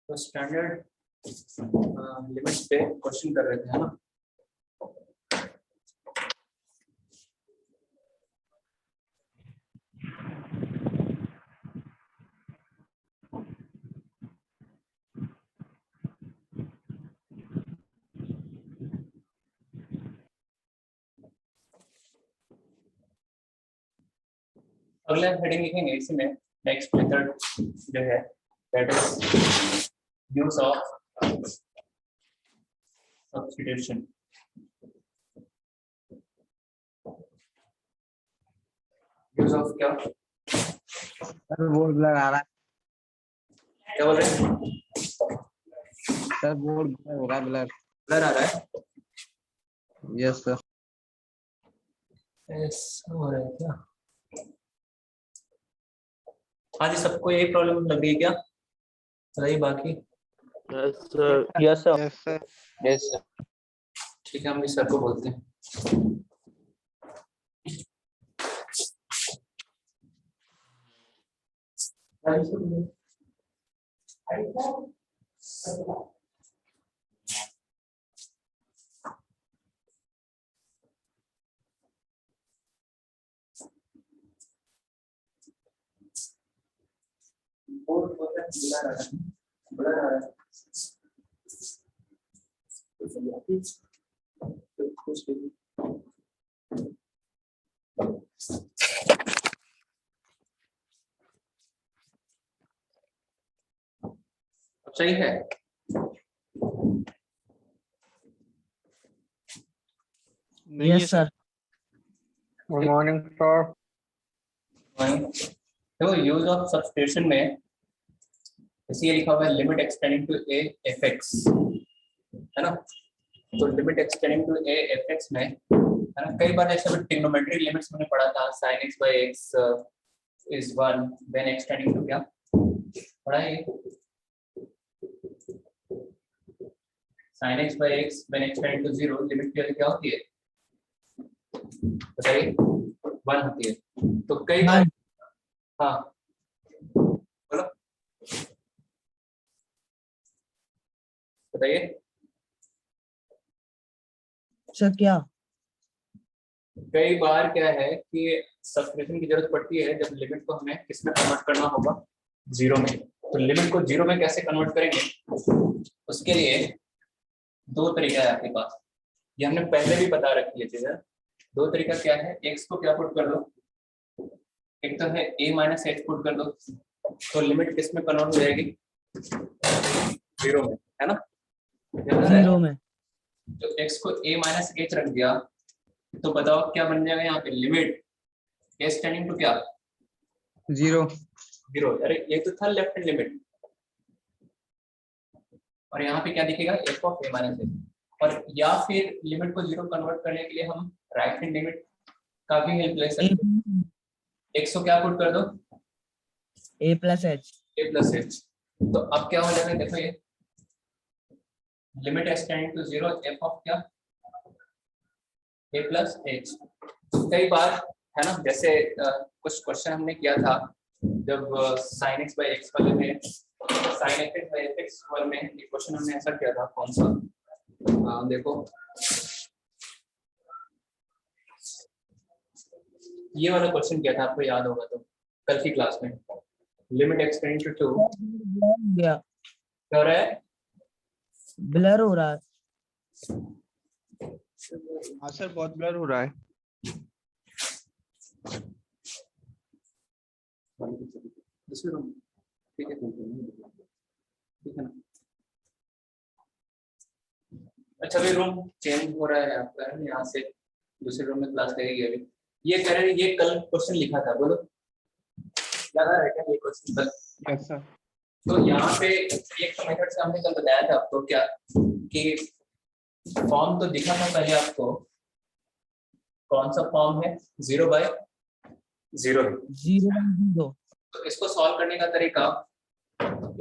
तो standard limits पे question कर रहे थे, है ना। अगला हेडिंग लिखेंगे इसी में, नेक्स्ट मेथड जो है that is use of substitution. Use of क्या? सर बोर्ड ब्लर आ रहा है। क्या बोल रहे हैं? सर बोर्ड ब्लर हो रहा है, ब्लर आ रहा है। Yes sir. ऐसा हो रहा है क्या? हाँ जी, सबको यही प्रॉब्लम लग रही है क्या? बताइए बाकी। Yes sir. Yes sir. Yes sir. Yes sir. ठीक है, हम भी सर को बोलते हैं। सही है। Yes sir. Good morning sir. तो यूज ऑफ सब्स्टिट्यूशन में इसी लिखा हुआ है limit extending to a f x, है ना। तो limit extending to a f x में, है ना, कई बार ऐसे ट्रिग्नोमेट्रिक लिमिट्स मैंने पढ़ा था, sin x by x is 1 when extending to क्या पढ़ा है? sin x by x when extending to 0 limit क्या होती है बताइए? 1 होती है। तो कई बार, हाँ बोलो बताइए सर। क्या कई बार क्या है कि सब्स्टिट्यूशन की जरूरत पड़ती है जब लिमिट को हमें किसमें कन्वर्ट करना होगा? 0 में। तो लिमिट को 0 में कैसे कन्वर्ट करेंगे? उसके लिए दो तरीका है आपके पास, ये हमने पहले भी बता रखी है चीजें। दो तरीका क्या है? x को क्या पुट कर दो, एक तो है a माइनस एच पुट कर दो, तो लिमिट किस में कन्वर्ट हो जाएगी? 0 में, है ना। 0 में। तो x को a माइनस एच रख दिया, तो बताओ क्या बन जाएगा यहाँ पे? लिमिट s टेंडिंग टू क्या? 0। अरे ये तो था लेफ्ट हैंड लिमिट, और यहाँ पे क्या दिखेगा? f of a minus H. और या फिर लिमिट को 0 कन्वर्ट करने के लिए हम राइट हैंड लिमिट का भी हेल्प ले सकते हैं। x को क्या पुट कर दो? a plus h. तो अब क्या हो जाएगा? देखो ये लिमिट s tending to 0 f of क्या? a plus h. कई बार, है ना, जैसे कुछ क्वेश्चन हमने किया था जब sin x by x वाले में, sin x by x वाले में एक क्वेश्चन हमने ऐसा किया था। कौन सा? देखो ये वाला क्वेश्चन किया था, आपको याद होगा तो कल की क्लास में। लिमिट x टेंडिंग टू 2 क्या हो रहा है? ब्लर हो रहा है। हाँ सर, बहुत ब्लर हो रहा है। दूसरे रूम, ठीक है ना। अच्छा, भी रूम चेंज हो रहा है आपका, यहाँ से दूसरे रूम में क्लास लगेगी अभी। ये कह रहे हैं ये कल क्वेश्चन लिखा था, बोलो याद आ रहा है क्या ये क्वेश्चन कल? Yes sir. तो यहाँ पे एक मेथड से हमने कल बताया था आपको क्या, कि फॉर्म तो दिखा था पहले आपको। कौन सा फॉर्म है? 0 by 0। तो इसको सॉल्व करने का तरीका,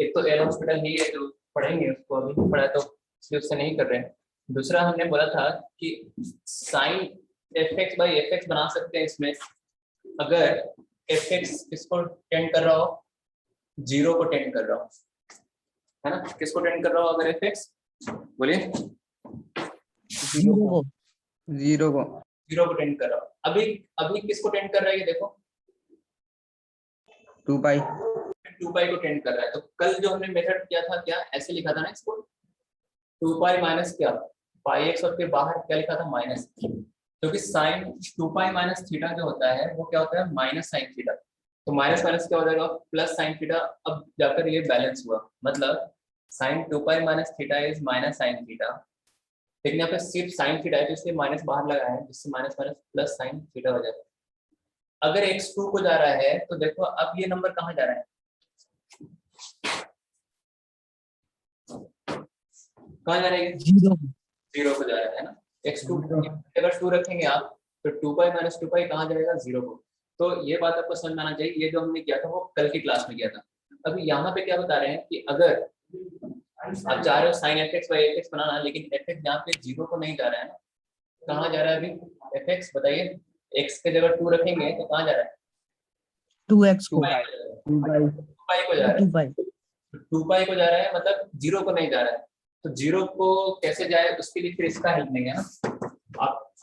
एक तो एल हॉस्पिटल ही है जो पढ़ेंगे, उसको अभी पढ़ा तो इसलिए उससे नहीं कर रहे हैं। दूसरा हमने बोला था कि sine F x by F x बना सकते हैं इसमें, अगर एफ एक्स किसको टेंड कर रहा हो, 0 को टेंड कर रहा हो, है ना। किसको टेंड कर रहा हो अगर एफ एक्स, बोलिए। 0 को। 0 को। 0 को टेंड कर रहा हो। अभी अभी किसको टेंड कर रहा है ये देखो, 2 पाई। 2 पाई को टेंड कर रहा है। तो कल जो हमने मेथड किया था, क्या ऐसे लिखा था ना इसको, 2 पाई माइनस क्या, पाई एक्स, और फिर बाहर क्या लिखा था, माइनस, क्योंकि साइन 2 पाई माइनस थीटा जो होता है वो क्या होता है, माइनस साइन थीटा। तो माइनस माइनस क्या हो जाएगा, प्लस साइन थीटा। अब जाकर ये बैलेंस हुआ, मतलब sine 2 pi minus theta is minus sine theta, लेकिन यहाँ पे सिर्फ साइन थीटा है तो इसलिए माइनस बाहर लगा है, जिससे minus minus plus sine theta हो जाएगा। अगर x 2 को जा रहा है तो देखो अब ये नंबर कहाँ जा रहा है, कहाँ जा रहा है, 0 को जा रहा है ना। x2 अगर 2 रखेंगे आप तो 2 पाई माइनस 2 पाई कहाँ जाएगा, 0 को। तो ये बात आपको समझ में आना चाहिए, ये जो हमने किया था वो कल की क्लास में किया था। अभी यहाँ पे क्या बता रहे हैं कि अगर आप चाह रहे हो sine F x by F X बनाना, लेकिन एफ एक्स यहाँ पे 0 को नहीं जा रहा है ना, कहाँ जा रहा है अभी एफ एक्स, बताइए। x के जगह 2 रखेंगे तो कहाँ जा रहा है, 2x को। 2 पाई को जा रहा है, 2 पाई। 2 पाई को जा रहा है, मतलब 0 को नहीं जा रहा है। तो 0 को कैसे जाए उसके लिए फिर इसका हेल्प लेंगे ना।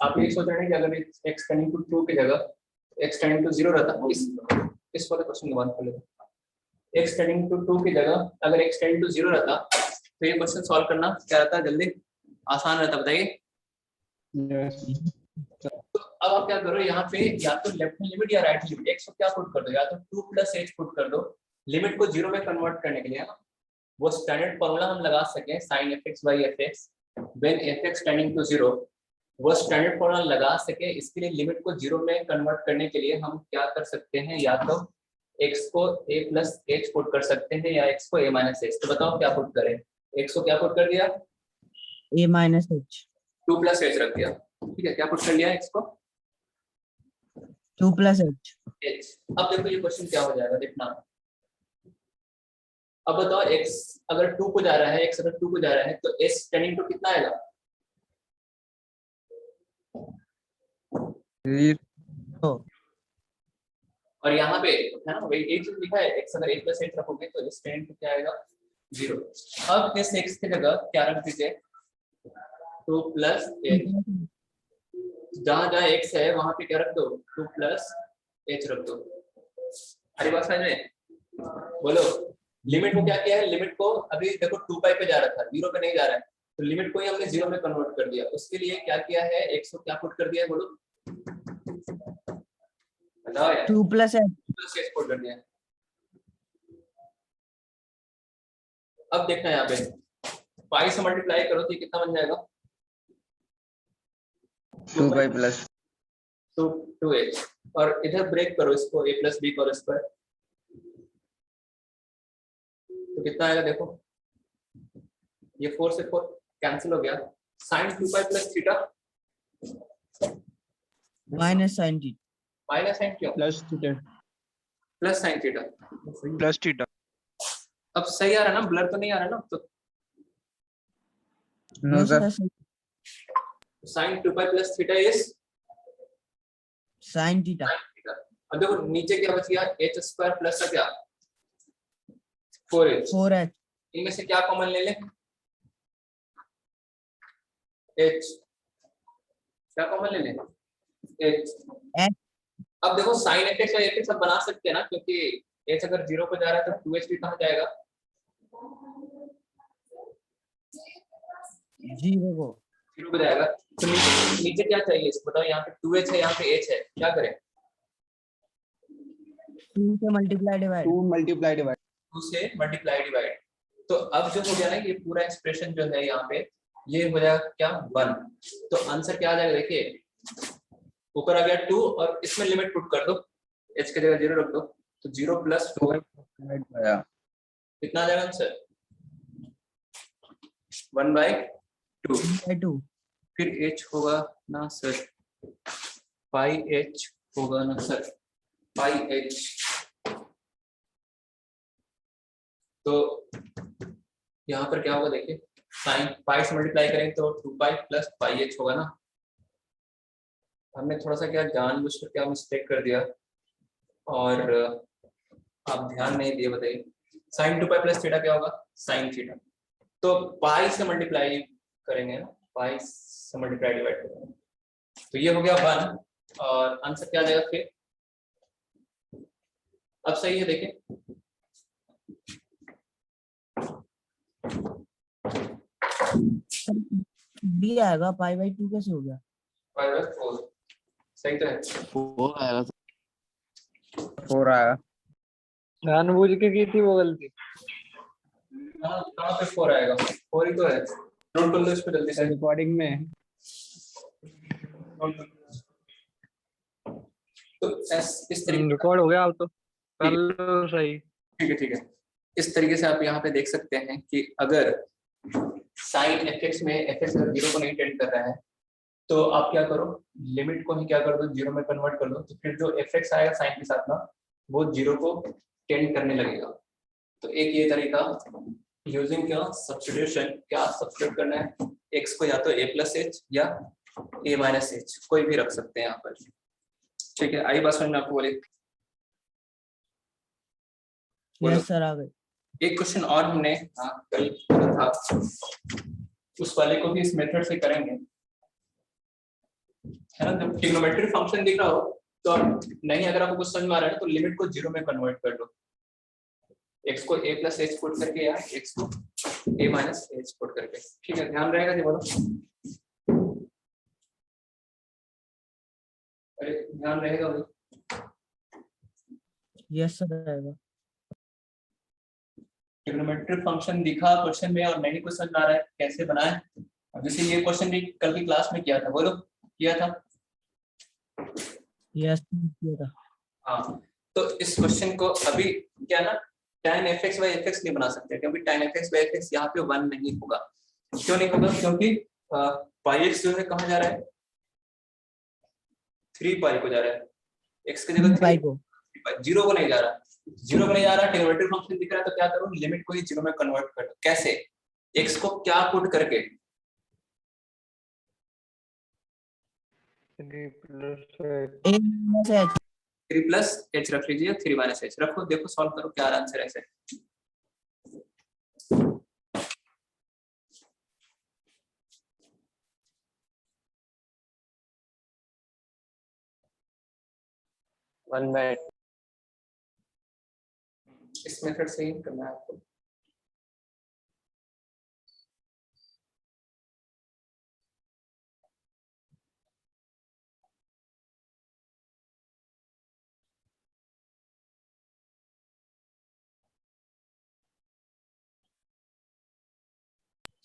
आप ये सोच रहे हैं कि अगर x टेंडिंग टू 2 की जगह x टेंडिंग टू 0 रहता, इस वाले क्वेश्चन की बात कर लेते हैं। x टेंडिंग टू 2 की जगह अगर x टेंडिंग टू 0 रहता तो ये क्वेश्चन सॉल्व करना क्या रहता, जल्दी आसान रहता, बताइए। तो अब आप क्या करो, यहाँ पे या तो लेफ्ट हैंड लिमिट या राइट लिमिट, x को क्या पुट कर दो, या तो 2 प्लस h पुट कर दो, लिमिट को 0 में कन्वर्ट करने के लिए, है ना। वो स्टैंडर्ड फॉर्मूला हम लगा सकें, sin f x by F x when f x tending to 0, वो स्टैंडर्ड फॉर्मूला लगा सके। इसके लिए लिमिट को 0 में कन्वर्ट करने के लिए हम क्या कर सकते हैं, या तो x को a प्लस h पुट कर सकते हैं या x को a माइनस h। तो बताओ क्या पुट करें, x को क्या पुट कर दिया, a minus h। 2 plus h रख दिया, ठीक है। क्या पुट कर लिया x को, 2 प्लस h। अब देखो ये क्वेश्चन क्या हो जाएगा, देखना। अब बताओ x अगर 2 को जा रहा है, x अगर 2 को जा रहा है तो s टेंडिंग टू कितना आएगा, और यहाँ पे है ना वही एक चीज लिखा है, x अगर a प्लस h रखोगे तो s टेंडिंग टू क्या आएगा, 0। अब इस x की जगह क्या रख दीजिए, 2 प्लस h, जहां जहां x है वहां पे क्या रख दो, 2 प्लस h रख दो। अरे बात समझ में, बोलो। लिमिट को क्या किया है, लिमिट को अभी देखो 2 पाई पे जा रहा था, 0 पे नहीं जा रहा है, तो लिमिट को ही हमने 0 में कन्वर्ट कर दिया। उसके लिए क्या किया है, x को क्या पुट कर दिया है, बोलो बताओ यार, 2 plus h। Plus h put कर दिया। अब देखना यहाँ पे पाई से मल्टीप्लाई करो तो ये कितना बन जाएगा, 2 पाई प्लस 2h, और इधर ब्रेक करो इसको, a प्लस बी करो स्क्वायर, तो कितना आएगा देखो, ये 4 से 4 कैंसिल हो गया। Sine 2 pi plus theta minus sin theta. Minus sine क्यों, plus theta plus sine theta. Plus theta. अब सही आ रहा है ना, ब्लर तो नहीं आ रहा ना। तो no sir. Sine 2 pi plus theta is sin theta. अब देखो नीचे क्या बच गया, h स्क्वायर प्लस का क्या, 4h। 4h। इनमें से क्या कॉमन ले ले, h, क्या कॉमन ले ले, h। अब देखो साइन एफ एक्स और एफ एक्स अब बना सकते हैं ना, क्योंकि h अगर 0 को जा रहा है तो 2h भी कहाँ जाएगा, 0 को जाएगा। तो नीचे क्या चाहिए इसको बताओ, यहाँ पे 2h है, यहाँ पे h है, क्या करें, 2 से मल्टीप्लाई डिवाइड। 2 multiply divide. 2 से मल्टीप्लाई डिवाइड। तो अब जो हो गया ना ये पूरा एक्सप्रेशन जो है यहाँ पे, ये हो जाएगा क्या, 1। तो आंसर क्या आ जाएगा, देखिए ऊपर आ गया 2 और इसमें लिमिट पुट कर दो, h की जगह 0 रख दो, तो 0 प्लस 4 कितना आ जाएगा आंसर, 1/2। फिर h होगा ना सर, पाई h होगा ना सर, पाई h। तो यहाँ पर क्या होगा देखिए, साइन पाई से मल्टीप्लाई करेंगे तो 2 पाई प्लस पाई एच होगा ना। हमने थोड़ा सा क्या जानबूझकर क्या मिस्टेक कर दिया और आप ध्यान नहीं दिए, बताइए। साइन 2 पाई प्लस थीटा क्या होगा, साइन थीटा। तो पाई से मल्टीप्लाई करेंगे ना, पाई से मल्टीप्लाई डिवाइड करेंगे, तो ये हो गया 1 और आंसर क्या आ जाएगा फिर। अब सही है, देखिए बी आएगा, पाई बाई 2 कैसे हो गया? 5/4 सही तो है। 4 आएगा। 4 आएगा। जानबूझ के की थी वो गलती। कहाँ पे 4 आएगा, 4 ही तो है। नोट कर लो इस पे जल्दी से। रिकॉर्डिंग में तो इस तरीके रिकॉर्ड हो गया अब तो कर लो सही। ठीक है, ठीक है। इस तरीके से आप यहाँ पे देख सकते हैं कि अगर साइन एफ में एफ एक्स अगर 0 को नहीं टेंड कर रहा है तो आप क्या करो, लिमिट को ही क्या कर दो, 0 में कन्वर्ट कर दो, तो फिर जो एफ एक्स आएगा साइन के साथ ना वो 0 को टेंड करने लगेगा। तो एक ये तरीका यूजिंग क्या सब्स्टिट्यूशन, क्या सब्स्टिट्यूट करना है, एक्स को या तो a प्लस एच या a माइनस एच कोई भी रख सकते हैं यहाँ पर। ठीक है, आई बात समझ में आपको बोले। यस सर, आ गए। एक क्वेश्चन और हमने कल किया था, उस वाले को भी इस मेथड से करेंगे, है ना। जब ट्रिग्नोमेट्रिक फंक्शन दिख रहा हो तो आप नहीं, अगर आपको कुछ समझ में आ रहा है तो लिमिट को 0 में कन्वर्ट कर दो, x को a प्लस एच पुट करके या x को a माइनस एच पुट करके। ठीक है, ध्यान रहेगा जी, बोलो। अरे ध्यान रहेगा भाई। यस सर, आएगा। ट्रिग्नोमेट्रिक फंक्शन दिखा क्वेश्चन में और नहीं कुछ समझ में आ रहा है कैसे बनाए। अब जैसे ये क्वेश्चन भी कल की क्लास में किया था, बोलो किया था। यस किया था। हाँ, तो इस क्वेश्चन को अभी क्या ना tan fx by fx नहीं बना सकते, क्योंकि tan fx by fx यहाँ पे 1 नहीं होगा। क्यों नहीं होगा, क्योंकि पाई x जो है कहाँ जा रहा है, 3 पाई को जा रहा है, x की जगह 3 को 0 को नहीं जा रहा, 0 को नहीं जा रहा। ट्रिग्नोमेट्रिक फंक्शन दिख रहा है तो क्या करूँ, लिमिट को ही 0 में कन्वर्ट कर दो। कैसे, x को क्या पुट करके, 3 माइनस एच 3 प्लस एच रख लीजिए, 3 माइनस एच रखो, देखो सॉल्व करो क्या आंसर है। ऐसे इस मेथड से ही करना है आपको।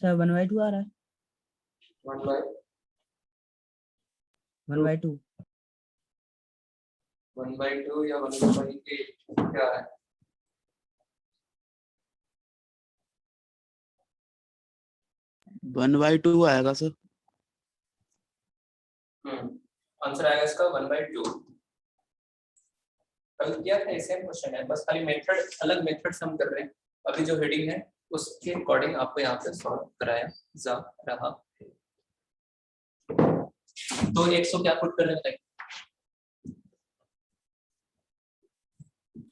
सर 1/2 आ रहा है। 1/2 1/2 या 1/8 क्या है, वन बाई टू आएगा सर। आंसर आएगा इसका 1/2। कल किया था, सेम क्वेश्चन है, बस खाली मेथड अलग मेथड से हम कर रहे हैं। अभी जो हेडिंग है उसके अकॉर्डिंग आपको यहाँ पे सॉल्व कराया जा रहा है। तो 100 क्या पुट करने बताइए,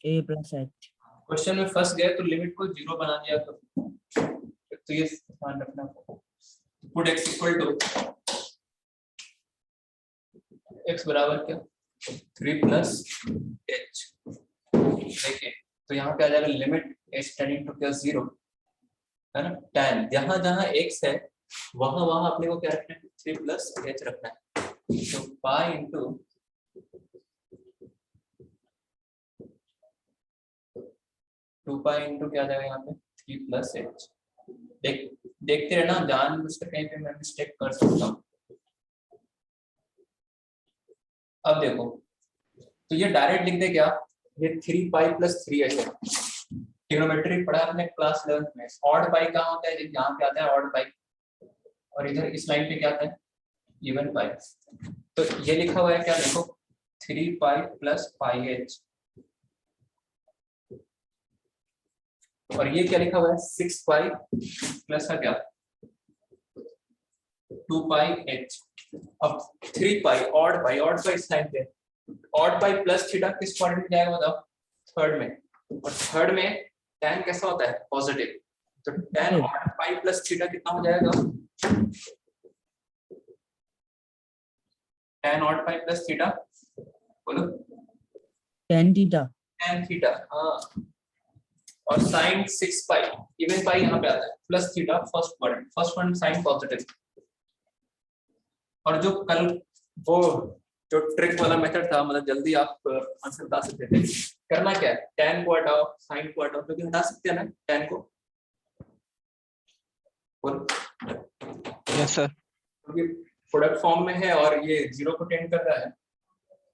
a प्लस एच। क्वेश्चन में फंस गए तो लिमिट को 0 बना दिया करो, तो ये ध्यान रखना। Put x equal to x बराबर क्या 3 प्लस एच। देखिए तो यहाँ पे आ जाएगा लिमिट h टेंडिंग टू क्या 0, है ना। tan जहां जहां x है वहां वहां अपने को क्या रखना है, 3 प्लस एच रखना है। तो पाई इंटू 2 पाई इंटू क्या आ जाएगा यहाँ पे 3 प्लस एच। देखते रहना, जान बुझकर कहीं पे मैं मिस्टेक कर सकता हूँ। अब देखो तो ये डायरेक्ट लिख दे क्या, ये 3 पाई प्लस 3h है। ट्रिग्नोमेट्री पढ़ा आपने क्लास 11 में। ऑड पाई कहाँ होता है, यहाँ पे आता है ऑड पाई, और इधर इस लाइन पे क्या आता है इवन पाई। तो ये लिखा हुआ है क्या, देखो 3 पाई प्लस पाई एच, और ये क्या लिखा हुआ है 6 पाई प्लस का क्या 2 पाई h। अब 3 पाई ऑड पाई साइन पे, ऑड पाई प्लस थीटा किस क्वाड्रेंट में जाएगा बताओ? थर्ड में। और थर्ड में tan कैसा होता है? पॉजिटिव। तो tan odd pi plus theta कितना हो जाएगा? tan odd pi plus theta बोलो। tan theta. tan थीटा, हाँ। और sin 6 पाई, इवन पाई यहाँ पे आता है, plus theta first quadrant sine positive. और जो कल वो जो ट्रिक वाला मेथड था, मतलब जल्दी आप आंसर बता सकते थे, करना क्या है? tan को हटाओ, sin को हटाओ, क्योंकि हटा सकते हैं ना tan को। Yes sir. क्योंकि प्रोडक्ट फॉर्म में है और ये 0 को टेंड कर रहा है,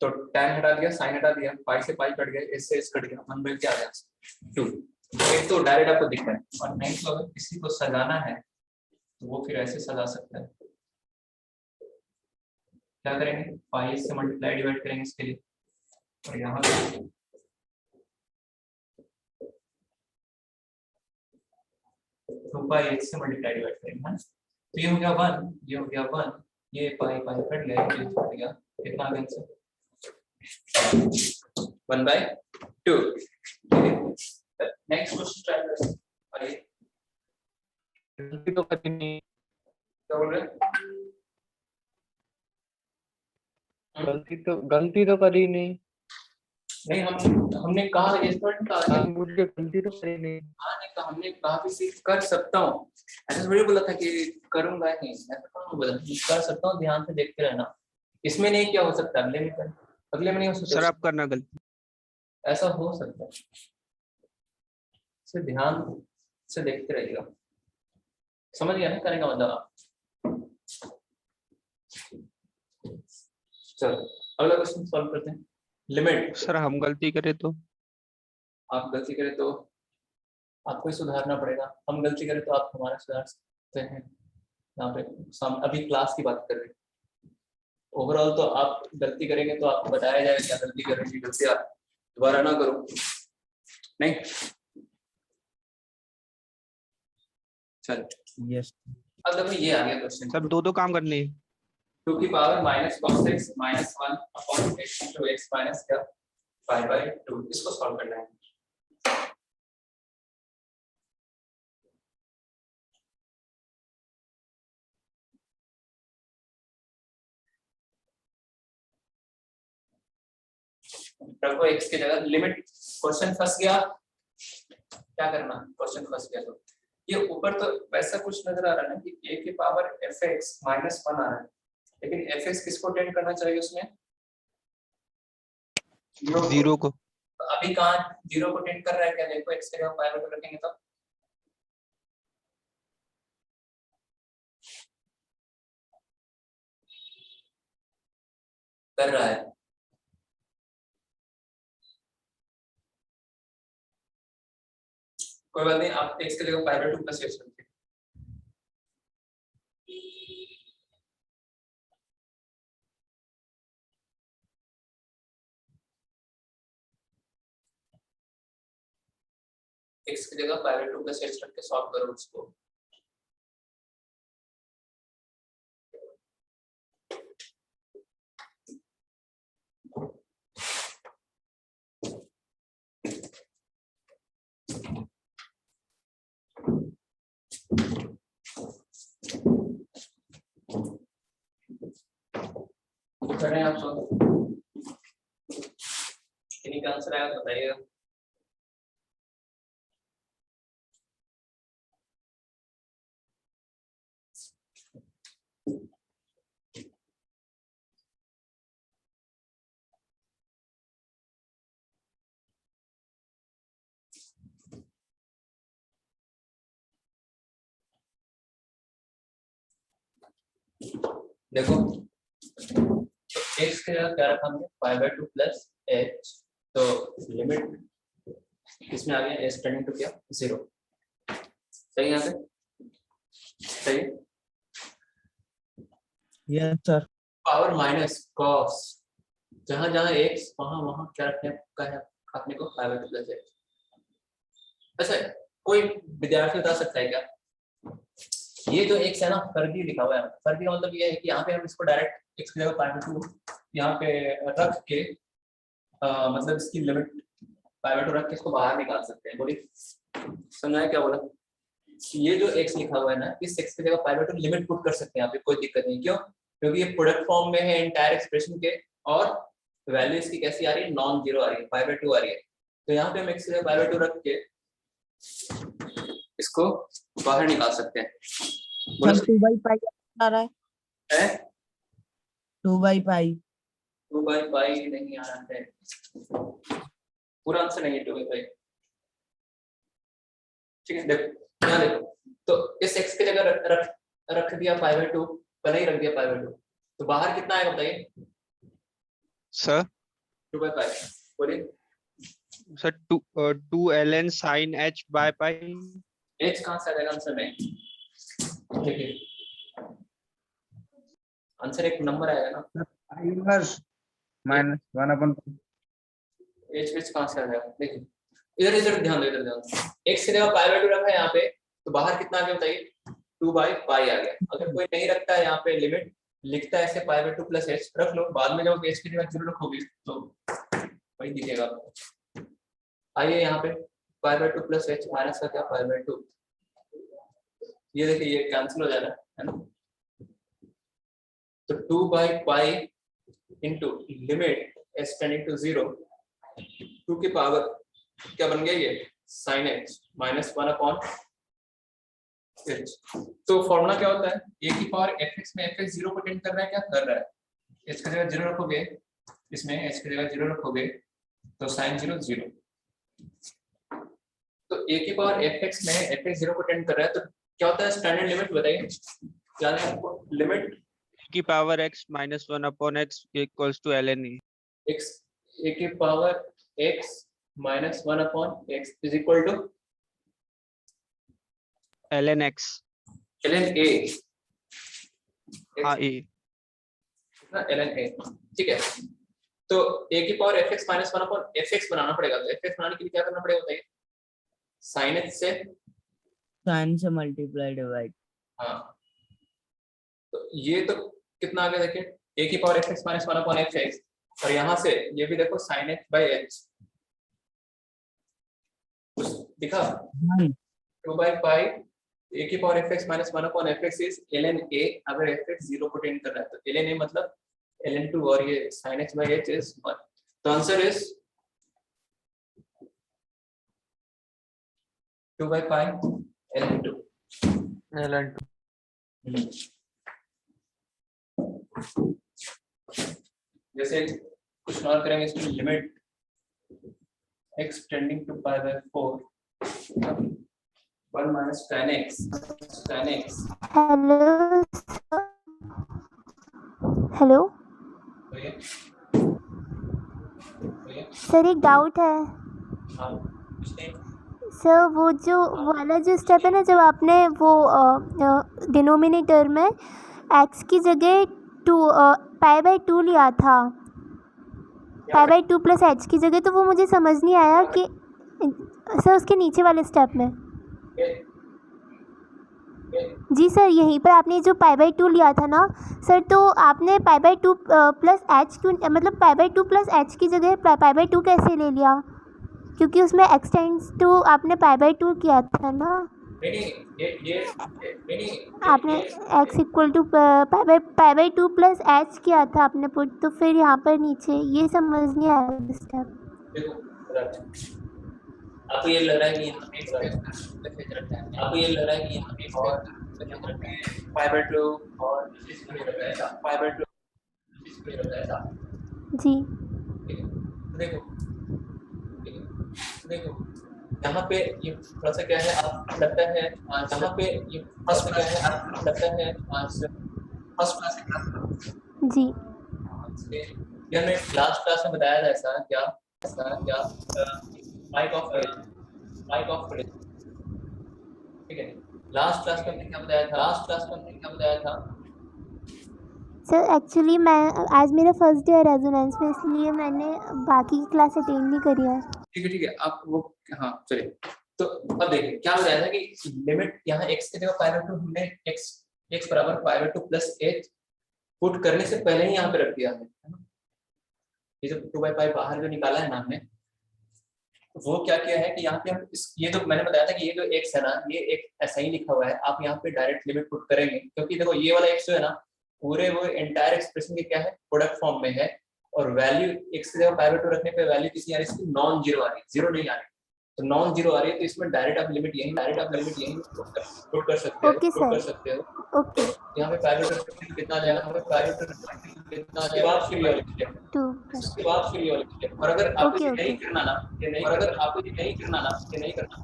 तो tan हटा दिया, sin हटा दिया, पाई से पाई कट गया, s से s कट गया, 1 क्या आ गया 2। एक तो डायरेक्ट आपको दिख रहा है, और नहीं तो अगर किसी को सजाना है तो वो फिर ऐसे सजा सकता है। क्या करेंगे? पाई से मल्टीप्लाई डिवाइड करेंगे इसके लिए, और यहाँ पे 2 पाई h से मल्टीप्लाई डिवाइड करेंगे ना। तो ये हो गया 1, ये हो गया 1, ये पाई पाई कट गया, ये कट गया, कितना आ गया आंसर? 1/2। नेक्स्ट क्वेश्चन ट्राई करें। आइए, गलती तो करी नहीं, क्या बोल रहे हैं? गलती तो करी नहीं। नहीं, हमने कहा ये स्टूडेंट कहा था, मुझे गलती तो करी नहीं। हाँ नहीं कहा, हमने कहा भी सीख कर सकता हूँ, ऐसा थोड़ी बोला था कि करूंगा नहीं, ऐसा कौन बोला? कर सकता हूँ, ध्यान से देखते रहना। इसमें नहीं क्या हो सकता, अगले में कर, अगले में नहीं हो सकता सर आप करना गलती। ऐसा हो सकता है, इसे ध्यान से देखते रहिएगा। समझ गया ना करने का मतलब आप? चलो अगला क्वेश्चन सॉल्व करते हैं। लिमिट, सर हम गलती करें तो? आप गलती करें तो आपको ही सुधारना पड़ेगा, हम गलती करें तो आप हमारा सुधार सकते हैं। यहाँ पे अभी क्लास की बात कर रहे हैं, ओवरऑल तो आप गलती करेंगे तो आपको बताया जाएगा क्या गलती करेंगे, गलती आप दोबारा ना करो। नहीं चल, यस अब देखो ये आ गया क्वेश्चन। सर दो काम करने हैं। 2 की power minus cos x minus 1 upon x into x minus क्या 5/2, इसको सॉल्व करना है। रखो x की जगह लिमिट, क्वेश्चन फंस गया, क्या करना? क्वेश्चन फंस गया तो ये ऊपर तो वैसा कुछ नजर आ रहा है ना कि a की पावर fx माइनस 1 आ रहा है, लेकिन fx किसको टेंड करना चाहिए उसमें? 0 को। तो अभी कहाँ 0 को टेंड कर रहा है क्या? देखो x की जगह 5/2 रखेंगे तो कर रहा है। कोई बात नहीं, आप x की जगह 5/2 प्लस x रखिए। x की जगह 5/2 प्लस x रख के सॉल्व करो उसको। करें आप सॉल्व, किन्हीं का आंसर आया बताइएगा। देखो x के जगह क्या रखा हमने 5/2 प्लस h, तो लिमिट किसमें आ गया? s टेंडिंग टू क्या 0। सही यहाँ पे सही। Yes sir. Power minus cos, जहां जहां x वहां वहां क्या रखने का है अपने को 5/2 प्लस h। अच्छा कोई विद्यार्थी बता सकता है क्या ये जो x है ना फर्जी लिखा हुआ है, फर्जी का मतलब ये है कि यहाँ पे हम इसको डायरेक्ट x की जगह π/2 यहाँ पे रख के मतलब इसकी लिमिट π/2 रख के इसको बाहर निकाल सकते हैं। बोलिए समझाया क्या बोला? ये जो x लिखा हुआ है ना, इस x की जगह π/2 लिमिट पुट कर सकते हैं यहाँ पे, कोई दिक्कत नहीं। क्यों? क्योंकि ये प्रोडक्ट फॉर्म में है एंटायर एक्सप्रेशन के, और वैल्यू इसकी कैसी आ रही है, नॉन जीरो आ रही है, π/2 आ रही है। तो यहाँ पे हम x की जगह π/2 रख के इसको बाहर निकाल सकते हैं। बोलो सर 2/π आ रहा है, 2/π 2/π नहीं आ रहा है, पूरा आंसर नहीं है 2/π। ठीक है, देखो यहाँ देखो, तो इस x की जगह रख दिया π/2, पहले ही रख दिया π/2, तो बाहर कितना आएगा बताइए? सर 2/π। बोलिए sir 2 ln sin h by pi। h कहाँ से आ जाएगा आंसर में? देखिए आंसर एक नंबर आएगा ना, इनवर्स -1/2। h कहाँ से आ जाएगा? देखिए इधर इधर ध्यान दो, इधर ध्यान दो। x की जगह π/2 रखा है यहाँ पे, तो बाहर कितना आ गया बताइए? 2/π आ गया। अगर कोई नहीं रखता है यहाँ पे लिमिट, लिखता है ऐसे π/2 प्लस h, रख लो, बाद में जब h की जगह 0 रखोगे तो वही दिखेगा आपको। आइए यहाँ पे π/2 प्लस h माइनस का क्या π/2, ये देखिए ये कैंसिल हो जा रहा है ना, तो 2/π into limit h tending to 0, 2 की पावर क्या बन गया ये sin h माइनस 1/h। तो फॉर्मूला क्या होता है? a की पावर fx में fx 0 को टेंड कर रहा है, क्या कर रहा है? h की जगह 0 रखोगे, इसमें h की जगह 0 रखोगे तो sin 0 0। तो a की पावर fx में fx 0 को टेंड कर रहा है, तो क्या होता है स्टैंडर्ड लिमिट बताइए? क्या है आपको? लिमिट की power x minus 1/x equals to ln e। x a की power x minus 1/x is equal to ln x। ln a, हाँ e। ln a, ठीक है। तो a की पावर fx माइनस 1/fx बनाना पड़ेगा, तो fx बनाने के लिए क्या करना पड़ेगा बताइए? sin h से sin से मल्टीप्लाई डिवाइड। हाँ, तो ये तो कितना आ गया देखिए, a की पावर fx माइनस 1/fx, और यहाँ से ये भी देखो sin h by h, दिखा 2/π a की power fx minus 1/fx is ln a। अगर fx 0 को टेंड कर रहा है तो ln a मतलब ln2, और ये sin h by h is 1। तो आंसर इज 2/π ln2। जैसे कुछ और करेंगे, इसमें limit x tending to π/4 1 minus tan x hello hello तो ये सर, एक डाउट है हाँ कुछ नहीं, सर। वो वाला जो स्टेप है ना, जब आपने वो डिनोमिनेटर में x की जगह π/2 लिया था, π/2 प्लस h की जगह, तो वो मुझे समझ नहीं आया कि सर उसके नीचे वाले स्टेप में। जी सर, यहीं पर आपने जो π/2 लिया था ना सर, तो आपने π/2 प्लस h क्यों, मतलब पी/2 प्लस h की जगह π/2 कैसे ले लिया? क्योंकि उसमें एक्सटेंड्स टू आपने π/2 किया था ना। आपने x equal to π/2 plus h किया था आपने पुट, तो फिर यहाँ पर नीचे ये समझ नहीं आया स्टेप। देखो आपको ये लग रहा है कि यहाँ पे आपको ये लग रहा है कि यहाँ पे और π/2 और इसमें रखा है π/2 इसमें रखा है जी देखो यहाँ पे ये थोड़ा सा क्या है, आप लगता है यहाँ पे ये फर्स्ट क्या है, आप लगता है फर्स्ट क्लास जी ये हमने लास्ट क्लास में बताया था ऐसा क्या माइक ऑफ ठीक है। लास्ट क्लास में हमने क्या बताया था सर? एक्चुअली मैं आज मेरा फर्स्ट डे है रेजोनेंस में, इसलिए मैंने बाकी की क्लास अटेंड नहीं करी है। ठीक है आप वो हाँ चलिए। तो अब देखिए क्या हो जाएगा कि लिमिट यहाँ x की जगह पाई बाय 2 हमने x बराबर pi by 2 plus h put करने से पहले ही यहाँ पे रख दिया है ना। ये जो 2 बाई पाई बाहर जो निकाला है ना हमने, वो क्या किया है कि यहाँ पे हम ये जो मैंने बताया था कि ये जो x है ना, ये एक ऐसा ही लिखा हुआ है, आप यहाँ पे डायरेक्ट लिमिट पुट करेंगे क्योंकि देखो ये वाला x जो है ना पूरे वो एंटायर एक्सप्रेशन के क्या है प्रोडक्ट फॉर्म में है, और वैल्यू x की जगह पाई बाय 2 रखने पे वैल्यू किसी आ रही है, नॉन जीरो आ रही है, जीरो नहीं आ रही, तो नॉन जीरो आ रही है, तो इसमें डायरेक्ट आप लिमिट यही पुट कर सकते हो। ओके सर, ओके यहाँ पे पाई बाय 2 कितना आ जाएगा, यहाँ पे पाई बाय 2 कितना आ जाएगा, बाद फिर ये वाली स्टेप, 2 उसके बाद फिर ये वाली स्टेप। और अगर आपको ओके, ये ओके। नहीं करना ना, ये नहीं, और अगर आपको ये नहीं करना ना, ये नहीं करना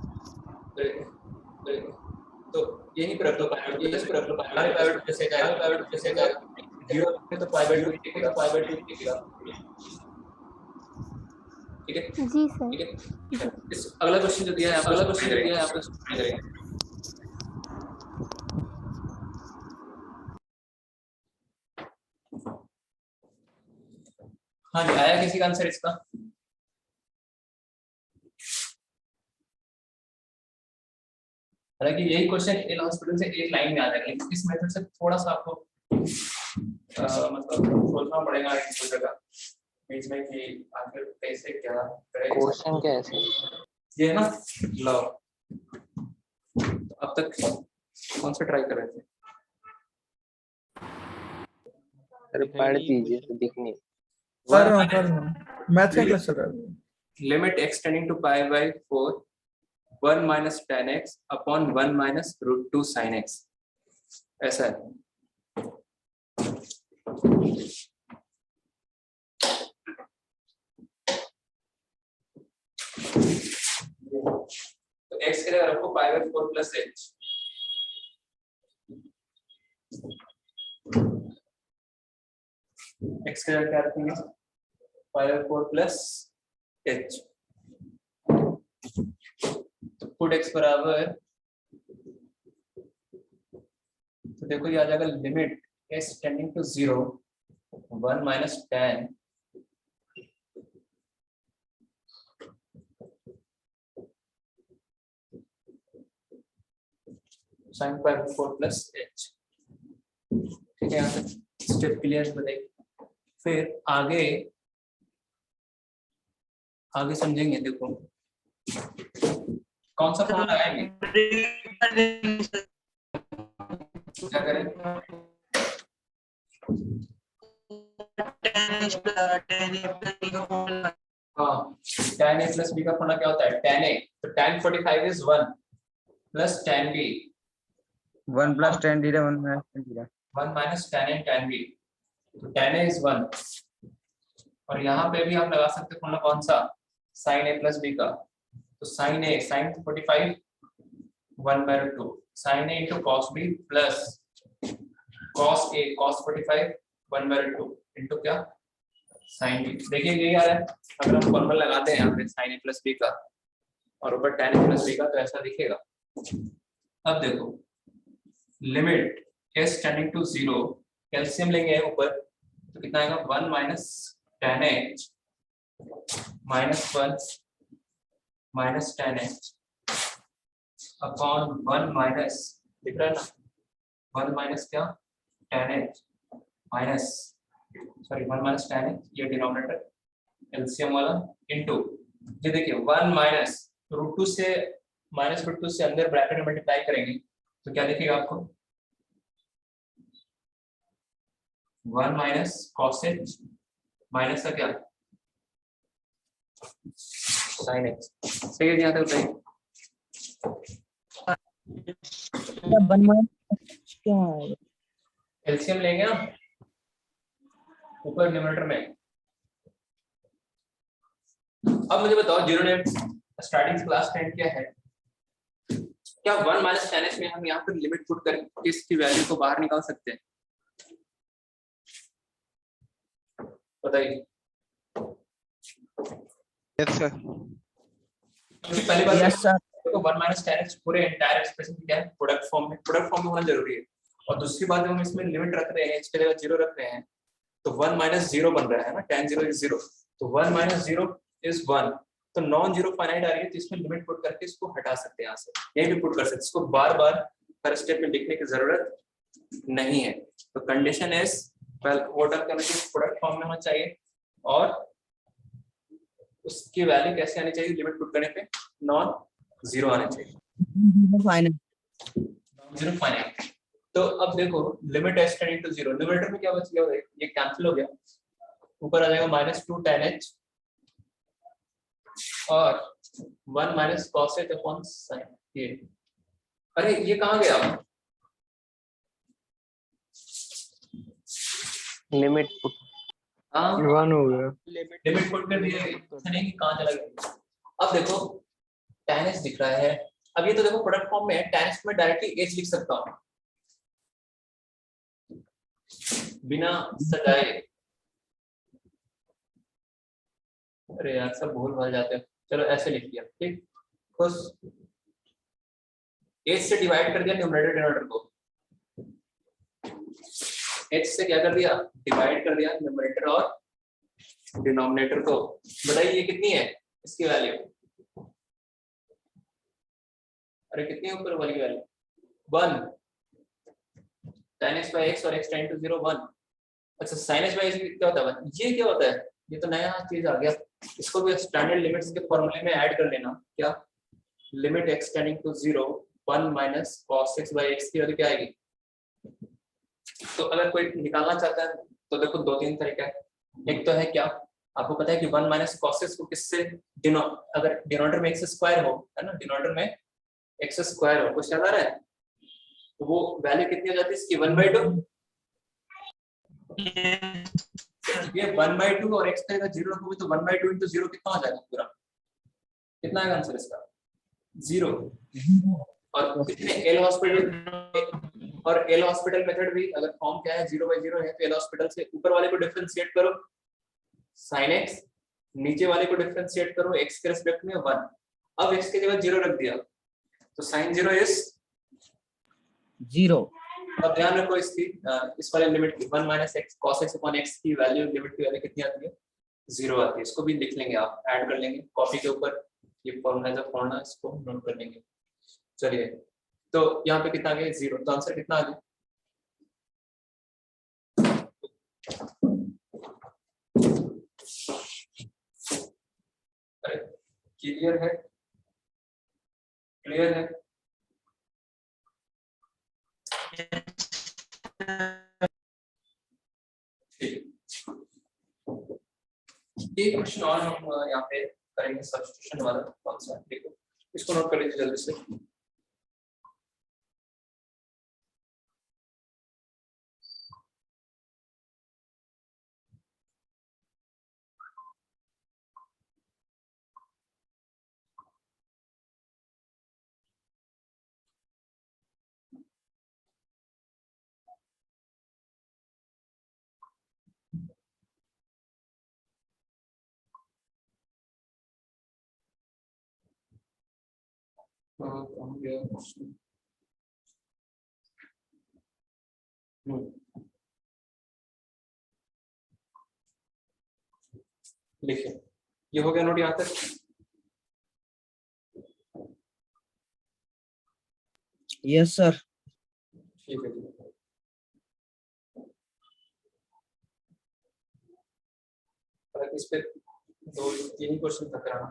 तो यहीं पे रख दो पाई बाय 2, ये पे रख लो पाई बाय 2 जैसे जाएगा, पाई बाय 2 जैसे जाएगा, जीरो पे तो पाई बाय 2 दिखेगा, पाई बाय 2 दिखेगा, ठीक है जी सर। ठीक है। इस अगला क्वेश्चन जो दिया है, अगला क्वेश्चन जो दिया है आपको करेंगे। हाँ जी, आया किसी का आंसर इसका? हालांकि यही क्वेश्चन इन हॉस्पिटल से एक लाइन में आ जाएगा, लेकिन इस मेथड से थोड़ा सा आपको मतलब सोचना पड़ेगा एक जगह बीच में कि आखिर कैसे क्या करें। क्वेश्चन क्या है ये है ना लॉ, अब तक कौन सा ट्राई कर रहे थे? अरे पढ़ दीजिए तो दिखनी। कर रहा हूँ मैथ का क्लास चल रहा है। Limit x tending to pi by 4 1 minus tan x upon 1 minus root 2 sin x, ऐसा है। तो x के जगह रखो pi by 4 plus h, x के जगह क्या रखेंगे, पाई बाय 4 प्लस h, तो पुट x बराबर, तो देखो ये आ जाएगा limit s tending to 0 1 minus tan sin pi 4 plus h, ठीक है। यहाँ तक स्टेप क्लियर बताइए, फिर आगे आगे समझेंगे। देखो कौन सा फॉर्मूला लगाएंगे, क्या करें? हाँ, tan a प्लस b का फॉर्मूला क्या होता है, tan a, तो tan 45 is 1 plus tan b, 1 plus tan theta 1 minus tan theta 1 minus tan a tan b, तो tan a इज 1, और यहाँ पे भी हम लगा सकते हैं फॉर्मूला कौन सा, sin a प्लस b का, तो sin a sin 45 1 by 2 sin a into cos b plus cos a cos 45 1 by 2 into क्या sin b। देखिए यही आ रहा है, अगर हम फॉर्मूला लगाते हैं यहाँ पे sin a प्लस b का और ऊपर tan a प्लस b का, तो ऐसा दिखेगा। अब देखो limit s tending to 0, LCM लेंगे ऊपर तो कितना आएगा, 1 minus tan h minus 1 minus tan h upon 1 minus, दिख रहा है ना, 1 माइनस क्या tan h minus, sorry 1 minus tan h, ये डिनोमिनेटर एलसीएम वाला इनटू, ये देखिए 1 माइनस √2 से माइनस √2 से अंदर ब्रैकेट में मल्टीप्लाई करेंगे तो क्या दिखेगा आपको, 1 माइनस cos h माइनस का क्या sin h। सही है, यहाँ तक बताइए। एलसीएम लेंगे ना ऊपर न्यूमरेटर में। अब मुझे बताओ जिन्होंने स्टार्टिंग क्लास 10 किया है, क्या 1 माइनस tan h में हम यहाँ पर लिमिट पुट करके इसकी वैल्यू को बाहर निकाल सकते हैं, बताइए। Yes sir. पहली बात यस सर, तो 1 माइनस tan h पूरे एंटायर एक्सप्रेशन क्या है, प्रोडक्ट फॉर्म में होना जरूरी है। और दूसरी बात जब हम इसमें लिमिट रख रहे हैं, h की जगह 0 रख रहे हैं, तो 1 माइनस 0 बन रहा है ना, tan 0 इज 0, तो 1 माइनस 0 इज 1, तो नॉन जीरो फाइनाइट आ रही है तो इसमें लिमिट पुट करके इसको हटा सकते हैं यहाँ से, यही भी पुट कर सकते हैं, इसको बार बार हर स्टेप में लिखने की जरूरत नहीं है। तो condition is what alternative product form में होना चाहिए और उसकी वैल्यू कैसे आनी चाहिए, लिमिट पुट करने पे नॉन जीरो आना चाहिए, फाइनल नॉन जीरो फाइनाइट। तो अब देखो limit s tending to zero, numerator में क्या बच गया, ये कैंसिल हो गया, ऊपर आ जाएगा -2 tan h और 1 minus cos h upon sin ये। अरे ये कहाँ गया, लिमिट पुट हाँ 1 हो गया। लिमिट पुट कर दिया, नहीं कि कहाँ चला गया। अब देखो tan h दिख रहा है, अब ये तो देखो प्रोडक्ट फॉर्म में है, tan h में डायरेक्टली h लिख सकता हूँ बिना सजाए। अरे यार सब भूल भाल जाते हैं, चलो ऐसे लिख दिया, ठीक, बस h से डिवाइड कर दिया न्यूमरेटर डिनोमिनेटर को, h से क्या कर दिया, डिवाइड कर दिया न्यूमरेटर और डिनोमिनेटर को। बताइए ये कितनी है इसकी वैल्यू, अरे कितनी ऊपर वाली value 1 tan h by x और x टेंड टू 0 1। अच्छा sin h by x क्या होता है 1, ये क्या होता है, ये तो नया चीज आ गया, इसको भी स्टैंडर्ड लिमिट्स के फॉर्मूले में ऐड कर लेना। क्या, limit x tending to 0 1 minus cos x by x की वैल्यू क्या आएगी। तो अगर कोई निकालना चाहता है तो देखो दो तीन तरीका है, एक तो है क्या, आपको पता है कि 1 माइनस cos x को किससे अगर डिनोमिनेटर में x स्क्वायर हो, है ना, डिनोमिनेटर में x स्क्वायर हो, कुछ याद आ रहा है, तो वो वैल्यू कितनी हो जाती है इसकी 1/2। ये 1/2 और x का जगह 0 रखोगे तो 1/2 into 0 कितना हो जाएगा पूरा, कितना आएगा आंसर इसका 0। और कितने एल हॉस्पिटल, और एल हॉस्पिटल मेथड भी अगर फॉर्म क्या है 0/0 है तो एल हॉस्पिटल से ऊपर वाले को डिफरेंशिएट करो sin x, नीचे वाले को डिफरेंशिएट करो x के रिस्पेक्ट में 1। अब x की जगह 0 रख दिया तो sin 0 इज 0। अब ध्यान रखो इसकी इस वाले लिमिट की 1 minus x cos x upon x की वैल्यू, लिमिट की वैल्यू कितनी आती है 0 आती है। इसको भी लिख लेंगे, आप ऐड कर लेंगे कॉपी के ऊपर, ये फॉर्मूला जो फॉर्मूला इसको नोट कर लेंगे। चलिए तो यहाँ पे कितना आ गया 0, तो आंसर कितना आ गया, अरे क्लियर है, क्लियर है, एक क्वेश्चन और हम यहाँ पे करेंगे सब्स्टिट्यूशन वाला, कौन सा देखो इसको नोट कर लीजिए जल्दी से। लिखिए, ये हो गया नोट यहाँ तक। Yes sir. ठीक है जी, इस पे 2-3 क्वेश्चन तक कराना,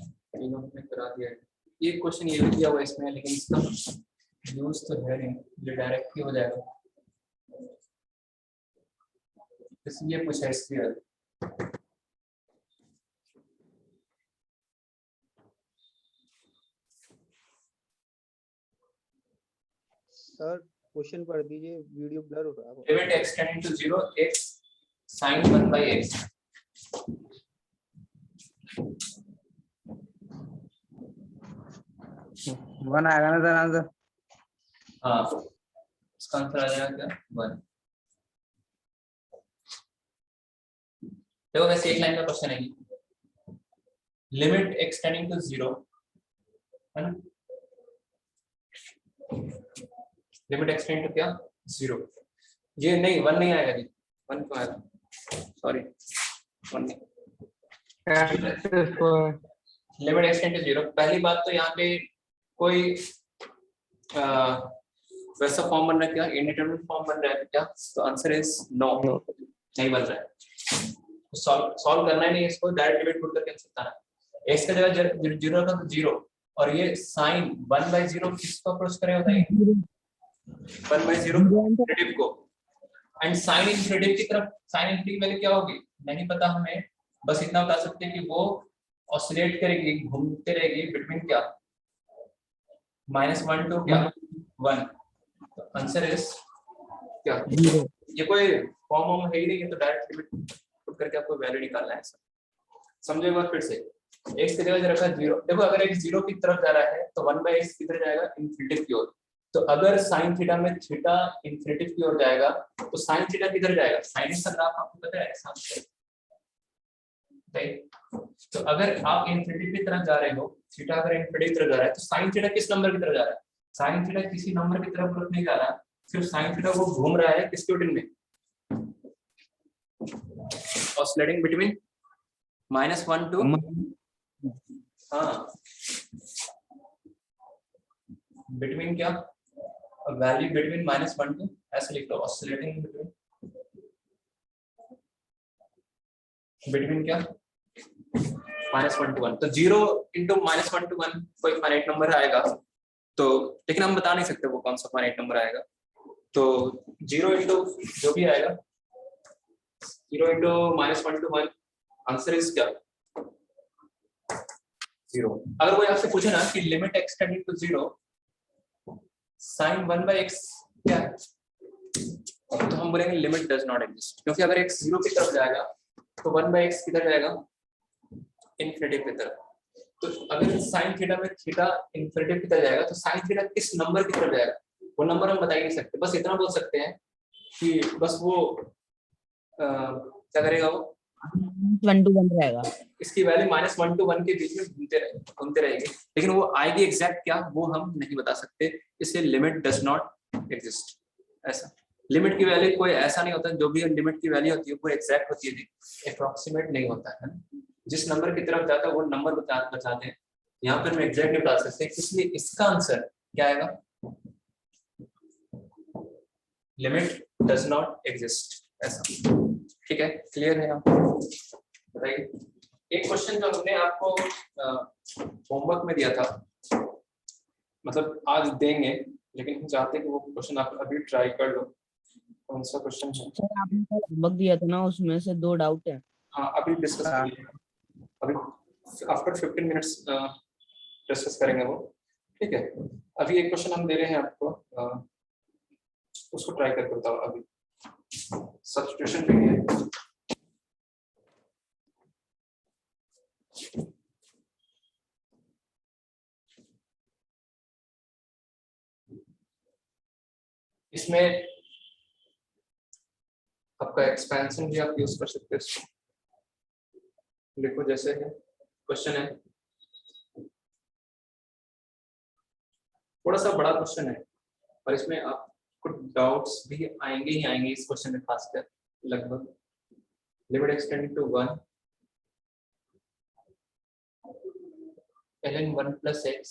तीनों में करा दिया है। एक क्वेश्चन ये दिया हुआ इसमें, लेकिन इसका यूज तो है नहीं, ये डायरेक्ट ही हो जाएगा, इसलिए पूछा इसलिए। सर क्वेश्चन पढ़ दीजिए, वीडियो ब्लर हो रहा है। Limit x tending to 0 x sin 1/x। One आएगा ना सर आंसर, हाँ इसका आंसर आ जाएगा क्या 1। देखो वैसे एक लाइन का क्वेश्चन है, लिमिट x टेंडिंग टू 0 है ना, लिमिट x टेंडिंग टू क्या 0, ये नहीं 1 नहीं आएगा जी, 1 को आएगा, सॉरी 1 नहीं, लिमिट एक्सटेंड टू 0। पहली बात तो यहाँ पे कोई वैसा फॉर्म बन रहा है क्या, इंडिटरमिनेट फॉर्म बन रहा है क्या? तो आंसर इज नो, नहीं बन रहा है। सॉल्व करना ही नहीं इसको, डायरेक्ट लिमिट पुट करके आंसर बताना। x का जगह 0 रखा तो 0, और ये साइन 1/0 किसको अप्रोच करेगा बताइए? 1/0 इंफिनिटी को। एंड साइन इंफिनिटी की तरफ, साइन इंफिनिटी वैल्यू क्या होगी नहीं पता हमें, बस इतना बता सकते हैं कि वो ऑसिलेट करेगी, घूमते रहेगी बिटवीन क्या, -1 to क्या 1। तो आंसर इज क्या, ये कोई फॉर्म है ही नहीं है, तो डायरेक्ट लिमिट पुट करके आपको वैल्यू निकालना है। समझो एक बार फिर से, x की जगह रखा 0। देखो अगर x 0 की तरफ जा रहा है तो 1/x किधर जाएगा, इंफिनिटी की ओर। तो अगर sin थीटा में थीटा इंफिनिटी की ओर जाएगा तो sin थीटा किधर जाएगा, sin x का ग्राफ आपको पता है ऐसा, राइट? तो अगर आप इंफिनिटी की तरफ जा रहे हो, थीटा अगर इंफिनिटी की तरफ जा रहा है तो sin थीटा किस नंबर की तरफ जा रहा है? sin थीटा किसी नंबर की तरफ नहीं जा रहा, सिर्फ sin थीटा वो घूम रहा है किसके ओरिजिन में, ऑसिलेटिंग बिटवीन -1 to बिटवीन क्या, वैल्यू बिटवीन -1 to, ऐसे लिख लो, ऑसिलेटिंग बिटवीन क्या, -1 to 1। तो 0 into -1 to 1 कोई फाइनाइट नंबर आएगा, तो लेकिन हम बता नहीं सकते वो कौन सा फाइनाइट नंबर आएगा। तो 0 into जो भी आएगा, 0 into -1 to 1, आंसर इज क्या, 0। अगर कोई आपसे पूछे ना कि limit extended to 0 sin 1/x क्या है, तो हम बोलेंगे लिमिट डज नॉट एग्जिस्ट, क्योंकि अगर x 0 की तरफ जाएगा तो 1/x किधर जाएगा, इंफिनिटी की तरफ। तो अगर sin थीटा में थीटा इंफिनिटी की तरफ जाएगा तो sin थीटा किस नंबर की तरफ जाएगा, वो नंबर हम बता ही नहीं सकते, बस इतना बोल सकते हैं कि बस वो क्या करेगा, वो 1 to 1 रहेगा, इसकी वैल्यू -1 to 1 के बीच में घूमते रहेगी, लेकिन वो आएगी एग्जैक्ट क्या वो हम नहीं बता सकते, इसलिए लिमिट डज नॉट एग्जिस्ट। ऐसा लिमिट की वैल्यू कोई ऐसा नहीं होता, जो भी लिमिट की वैल्यू होती है वो एग्जैक्ट होती है, अप्रॉक्सीमेट नहीं होता है। जिस नंबर की तरफ जाता है वो नंबर बताते हैं, यहाँ पर हम एग्जैक्ट नहीं बता सकते, इसलिए इसका आंसर क्या आएगा, लिमिट डज नॉट एग्जिस्ट। ऐसा ठीक है, क्लियर है आपको? बताइए एक क्वेश्चन जो हमने आपको होमवर्क में दिया था, मतलब आज देंगे, लेकिन हम चाहते हैं कि वो क्वेश्चन आप अभी ट्राई कर लो। कौन सा क्वेश्चन है? सर आपने होमवर्क दिया था ना, उसमें से 2 डाउट है। हाँ अभी डिस्कस करेंगे, अभी आफ्टर 15 मिनट्स डिस्कस करेंगे वो, ठीक है। अभी एक क्वेश्चन हम दे रहे हैं आपको, उसको ट्राई करके बताओ। अभी सब्स्टिट्यूशन पे है, इसमें आपका एक्सपेंशन भी आप यूज कर सकते हैं। लिखो जैसे है क्वेश्चन है, थोड़ा सा बड़ा क्वेश्चन है और इसमें आपको डाउट्स भी आएंगे ही आएंगे इस क्वेश्चन में, खासकर लगभग। Limit extend to 1 ln 1 plus x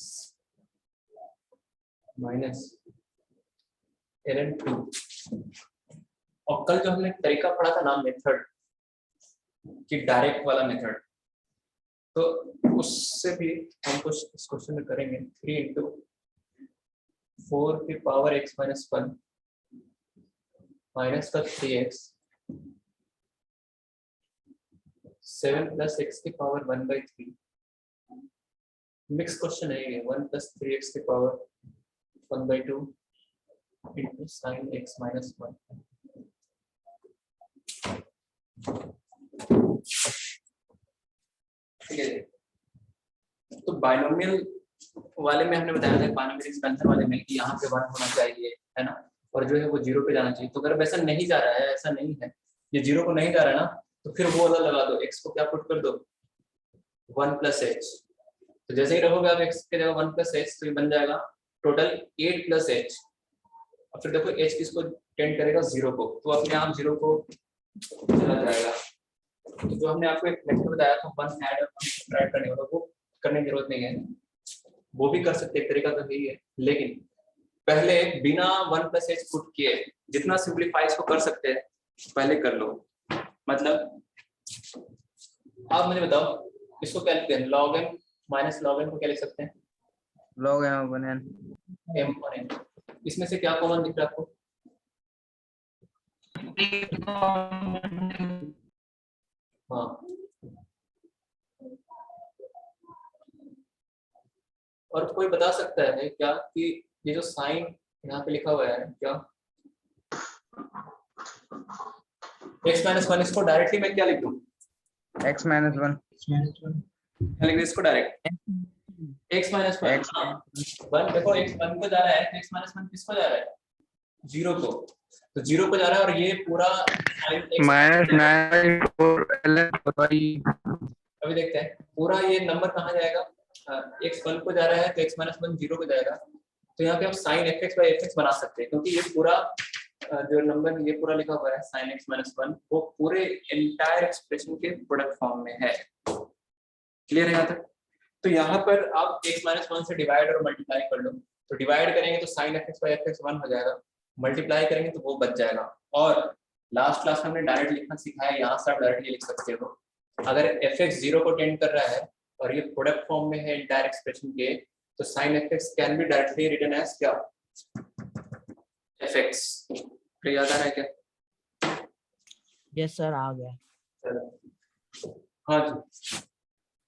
minus ln 2। और कल जो हमने तरीका पढ़ा था ना, मेथड कि डायरेक्ट वाला मेथड, तो उससे भी हम कुछ इस क्वेश्चन में करेंगे। 3 into 4 की पावर x minus 1 minus का 3x 7 plus x की पावर 1/3। मिक्स क्वेश्चन है ये, 1 plus 3x की power 1/2 into sin x minus 1। ठीक है, तो बाइनोमियल वाले में हमने बताया था, बाइनोमियल एक्सपेंशन वाले में कि यहाँ पे 1 होना चाहिए, है ना, और जो है वो 0 पे जाना चाहिए। तो अगर वैसा नहीं जा रहा है, ऐसा नहीं है, ये 0 को नहीं जा रहा है ना, तो फिर वो वाला लगा दो, x को क्या पुट कर दो, 1 plus h। तो जैसे ही रखोगे आप x के जगह 1 plus h, तो ये बन जाएगा टोटल 8 plus h। और फिर देखो h किसको टेंड करेगा, 0 को, तो अपने आप 0 को चला जाएगा। तो जो हमने आपको एक मेथड बताया था 1 ऐड और 1 सब्ट्रैक्ट करने वाला, वो करने की जरूरत नहीं है, वो भी कर सकते हैं, तरीका तो यही है, लेकिन पहले बिना 1 + h पुट किए जितना सिंप्लीफाई इसको कर सकते हैं पहले कर लो। मतलब आप मुझे बताओ इसको क्या लिखते हैं, log m minus log n को क्या लिख सकते हैं, log m upon n। m और n। इसमें से क्या कॉमन दिख रहा है आपको? हाँ, और कोई बता सकता है क्या कि ये जो साइन यहाँ पे लिखा हुआ है क्या, x - 1, इसको डायरेक्टली मैं क्या लिख दूं, x - 1 क्या लिख दूं इसको डायरेक्ट, x - 1 1 देखो, x 1 को जा रहा है तो x - 1 किसको जा रहा है, 0 को, तो 0 को जा रहा है, और ये पूरा sin x -9/4 ln अभी देखते हैं पूरा ये नंबर कहाँ जाएगा, x 1 को जा रहा है तो x - 1 0 को जाएगा, तो यहाँ पे हम sin fx/fx बना सकते हैं, क्योंकि ये पूरा जो नंबर ये पूरा लिखा हुआ है sin x - 1 वो पूरे एंटायर एक्सप्रेशन के प्रोडक्ट फॉर्म में है। क्लियर है यहाँ तक? तो यहाँ पर आप x - 1 से डिवाइड और मल्टीप्लाई कर लो, तो डिवाइड करेंगे तो sin fx/fx 1 हो जाएगा, मल्टीप्लाई करेंगे तो वो बच जाएगा। और लास्ट क्लास में हमने डायरेक्ट लिखना सिखाया, यहाँ से आप डायरेक्ट ये लिख सकते हो, अगर fx 0 को टेंड कर रहा है और ये प्रोडक्ट फॉर्म में है एंटायर एक्सप्रेशन के, तो sin fx can be directly written as क्या, fx। तो याद आ रहा है क्या? यस सर, आ गया। हाँ जी,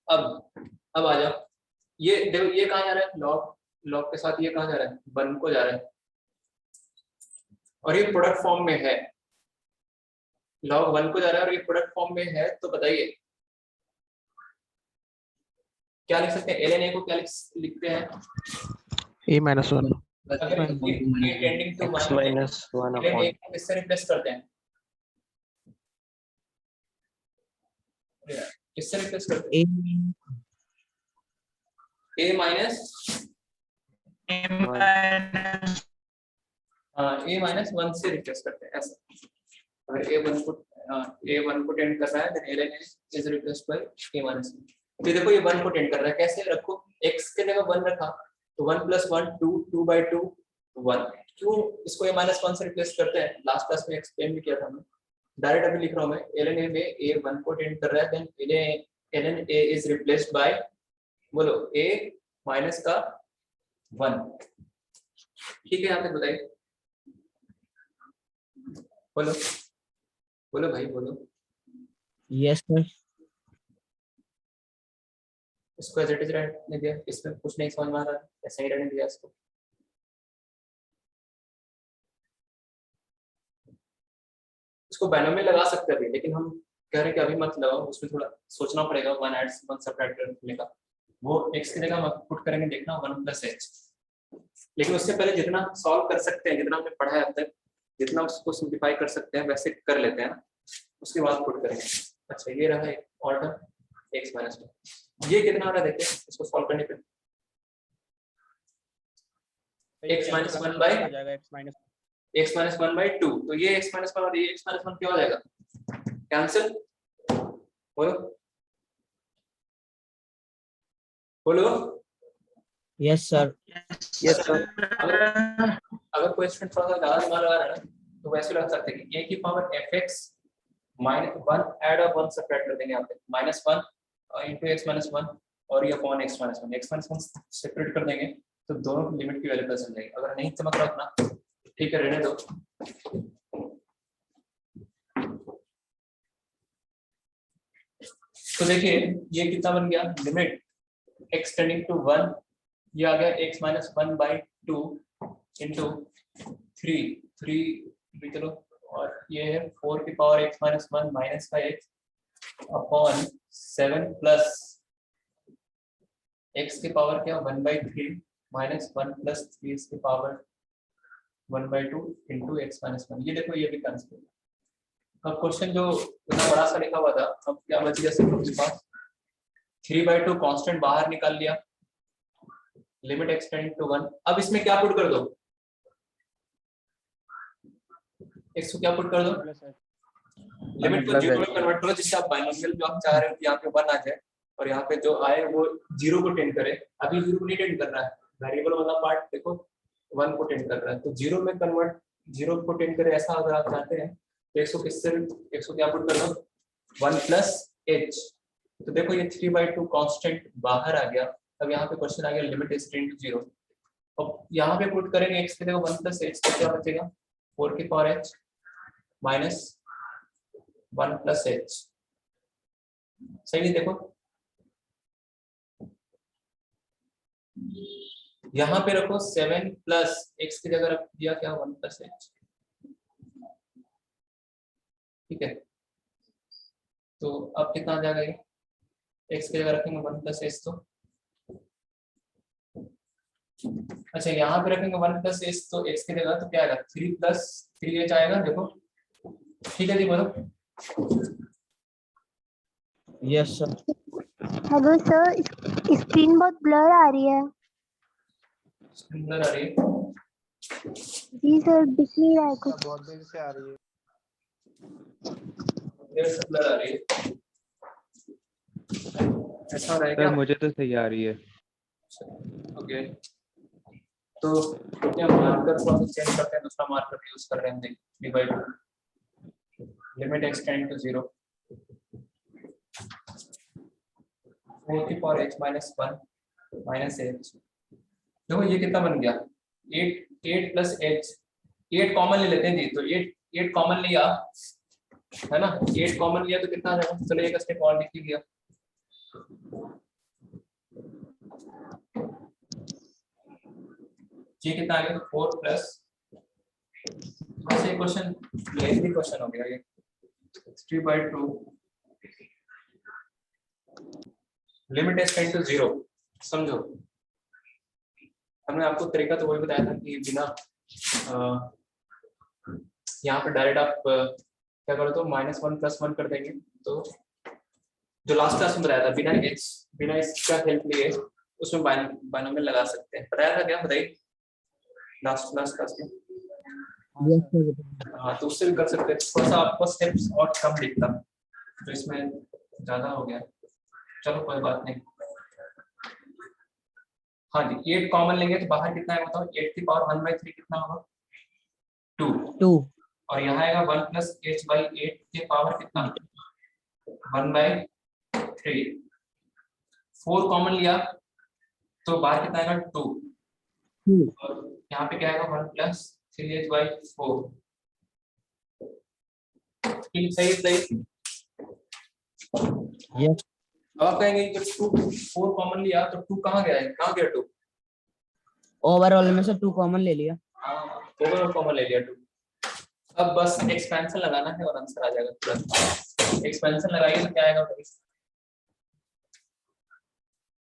अब आ जाओ, ये देखो ये कहाँ जा रहा है, लॉग के साथ ये कहाँ जा रहा है, 1 को जा रहा है, और ये प्रोडक्ट फॉर्म में है, log 1 को जा रहा है और ये प्रोडक्ट फॉर्म में है, तो बताइए क्या लिख सकते हैं, ln a को क्या लिखते हैं, a - 1 अगर a tending to x - 1 ln upon a को किससे रिप्लेस करते हैं, किससे रिप्लेस करते हैं, a माइनस a-1 से रिप्लेस करते हैं ऐसा। अगर a1 को टेंड कर रहा है then ln a is replaced by a-1। तो देखो ये 1 को टेंड कर रहा है, कैसे रखो, x के जगह 1 रखा तो 1 + 1 2 2/2 1। क्यों इसको a-1 से रिप्लेस करते हैं, लास्ट क्लास में एक्सप्लेन भी किया था हमने, डायरेक्ट अभी लिख रहा हूं मैं, ln a में a1 को टेंड कर रहा है then ln a is replaced by, बोलो a माइनस का 1। ठीक है, यहाँ पे बताइए, बोलो बोलो भाई बोलो। Yes sir. इसको एज इट इज रहने दिया, इसमें कुछ नहीं समझ में आ रहा, ऐसा ही रहने दिया इसको। इसको बाइनोमियल लगा सकते हैं अभी, लेकिन हम कह रहे हैं कि अभी मत लगाओ, उसमें थोड़ा सोचना पड़ेगा, 1 ऐड 1 सब्ट्रैक्ट करने का, वो x की जगह मत पुट करेंगे, देखना 1 + h। लेकिन उससे पहले जितना सॉल्व कर सकते हैं, जितना हमने पढ़ा है अब तक, जितना उसको सिंप्लीफाई कर सकते हैं वैसे कर लेते हैं ना, उसके बाद पुट करेंगे। अच्छा ये रहा एक ऑर्डर x - 1, ये कितना आ रहा है देखिए, इसको सॉल्व करने पे x - 1/2, तो ये x - 1 और ये x - 1 क्या हो जाएगा, कैंसिल, बोलो बोलो। Yes sir. Yes sir. अगर कोई स्टूडेंट थोड़ा सा ज्यादा दिमाग लगा रहा है ना, तो वैसे लगा सकते हैं कि a की पावर fx -1 ऐड और 1 सब्ट्रैक्ट कर देंगे यहाँ पे, -1 into x - 1 और ये अपॉन x - 1, x - 1 सेपरेट कर देंगे तो दोनों की लिमिट की वैल्यू पता चल जाएगी। अगर नहीं चमक रहा उतना, ठीक है रहने दो। तो देखिए ये कितना बन गया, लिमिट x टेंडिंग टू 1, ये आ गया x - 1/2 into 3 चलो, और ये है 4 की पावर x - 1 माइनस का x अपॉन 7 प्लस x की पावर क्या 1/3 माइनस 1 प्लस 3 की पावर 1/2 into x - 1। ये देखो ये भी कैंसिल। अब क्वेश्चन जो इतना बड़ा सा लिखा हुआ था, अब क्या बच गया सिर्फ अपने पास 3/2 कांस्टेंट बाहर निकाल लिया, लिमिट x टेंडिंग टू 1। अब इसमें क्या पुट कर दो, x को क्या पुट कर दो, लिमिट को 0 में कन्वर्ट करो, जिससे आप बाइनोमियल जो आप चाह रहे हो कि यहाँ पे 1 आ जाए, और यहाँ पे जो आए वो 0 को टेंड करे। अभी 0 को नहीं टेंड कर रहा है, वेरिएबल वाला पार्ट देखो 1 को टेंड कर रहा है, तो 0 में कन्वर्ट, 0 को टेंड करे ऐसा अगर आप चाहते हैं तो 100 किससे 100 क्या पुट कर दो 1 प्लस h। तो देखो ये 3/2 कांस्टेंट बाहर आ गया। अब यहाँ पे क्वेश्चन आ गया लिमिट इज टेंड टू 0। अब यहाँ पे पुट करेंगे x के देखो 1 प्लस h, तो क्या बचेगा 4 की power h minus 1 plus h। सही नहीं, देखो यहाँ पे रखो 7 प्लस x की जगह रख दिया क्या 1 प्लस h। ठीक है, तो अब कितना आ जाएगा ये, x की जगह रखेंगे 1 प्लस h तो अच्छा यहाँ पे रखेंगे 1 प्लस h तो x की जगह तो क्या आएगा 3 प्लस 3h आएगा। देखो ठीक है जी, बोलो। Yes sir. Hello sir, screen बहुत ब्लर आ रही है। स्क्रीन आ रही है जी सर, दिख नहीं रहा है कुछ। बहुत देर से आ रही है। देर से ब्लर आ रही है, ऐसा हो रहा है क्या? सर मुझे तो सही आ रही है। ओके, तो क्या मार्कर को हम चेंज करते हैं, दूसरा मार्कर यूज कर रहे हैं, divide limit x tend to 0 4 की power h minus 1 minus h। देखो ये कितना बन गया 8 प्लस h, 8 कॉमन ले लेते हैं जी, तो 8 कॉमन लिया है ना, 8 कॉमन लिया तो कितना आ जाएगा, चलो एक स्टेप और लिख लिया। ये कितना आ गया 4 प्लस, ऐसे क्वेश्चन लेंथी क्वेश्चन हो गया ये 3/2 लिमिट इज टेंड टू 0। समझो, हमने आपको तरीका तो वही बताया था कि बिना यहाँ पे डायरेक्ट आप क्या करो तो -1 + 1 कर देंगे, तो जो लास्ट क्लास में बताया था बिना इसका हेल्प लिए उसमें बाइनोमियल लगा सकते हैं। बताया था क्या, बताइए लास्ट क्लास में। Yes sir. हाँ, तो उससे भी कर सकते हैं। थोड़ा सा आपको स्टेप्स और कम दिखता तो इसमें ज्यादा हो गया, चलो कोई बात नहीं। हाँ जी, 8 कॉमन लेंगे तो बाहर कितना है बताओ, 8 की पावर 1/3 कितना होगा 2, और यहाँ आएगा 1 प्लस h/8 के पावर कितना 1/3। 4 कॉमन लिया तो बाहर कितना आएगा 2, और यहाँ पे क्या आएगा 1 प्लस 3h/4। ठीक, सही। यस। अब आप कहेंगे कि 4 कॉमन लिया तो 2 कहाँ गया है, कहाँ गया 2? ओवरऑल में से 2 कॉमन ले लिया। ओवरऑल कॉमन ले लिया 2। अब बस एक्सपेंशन लगाना है और आंसर आ जाएगा तुरंत। एक्सपेंशन लगाइए तो क्या आएगा,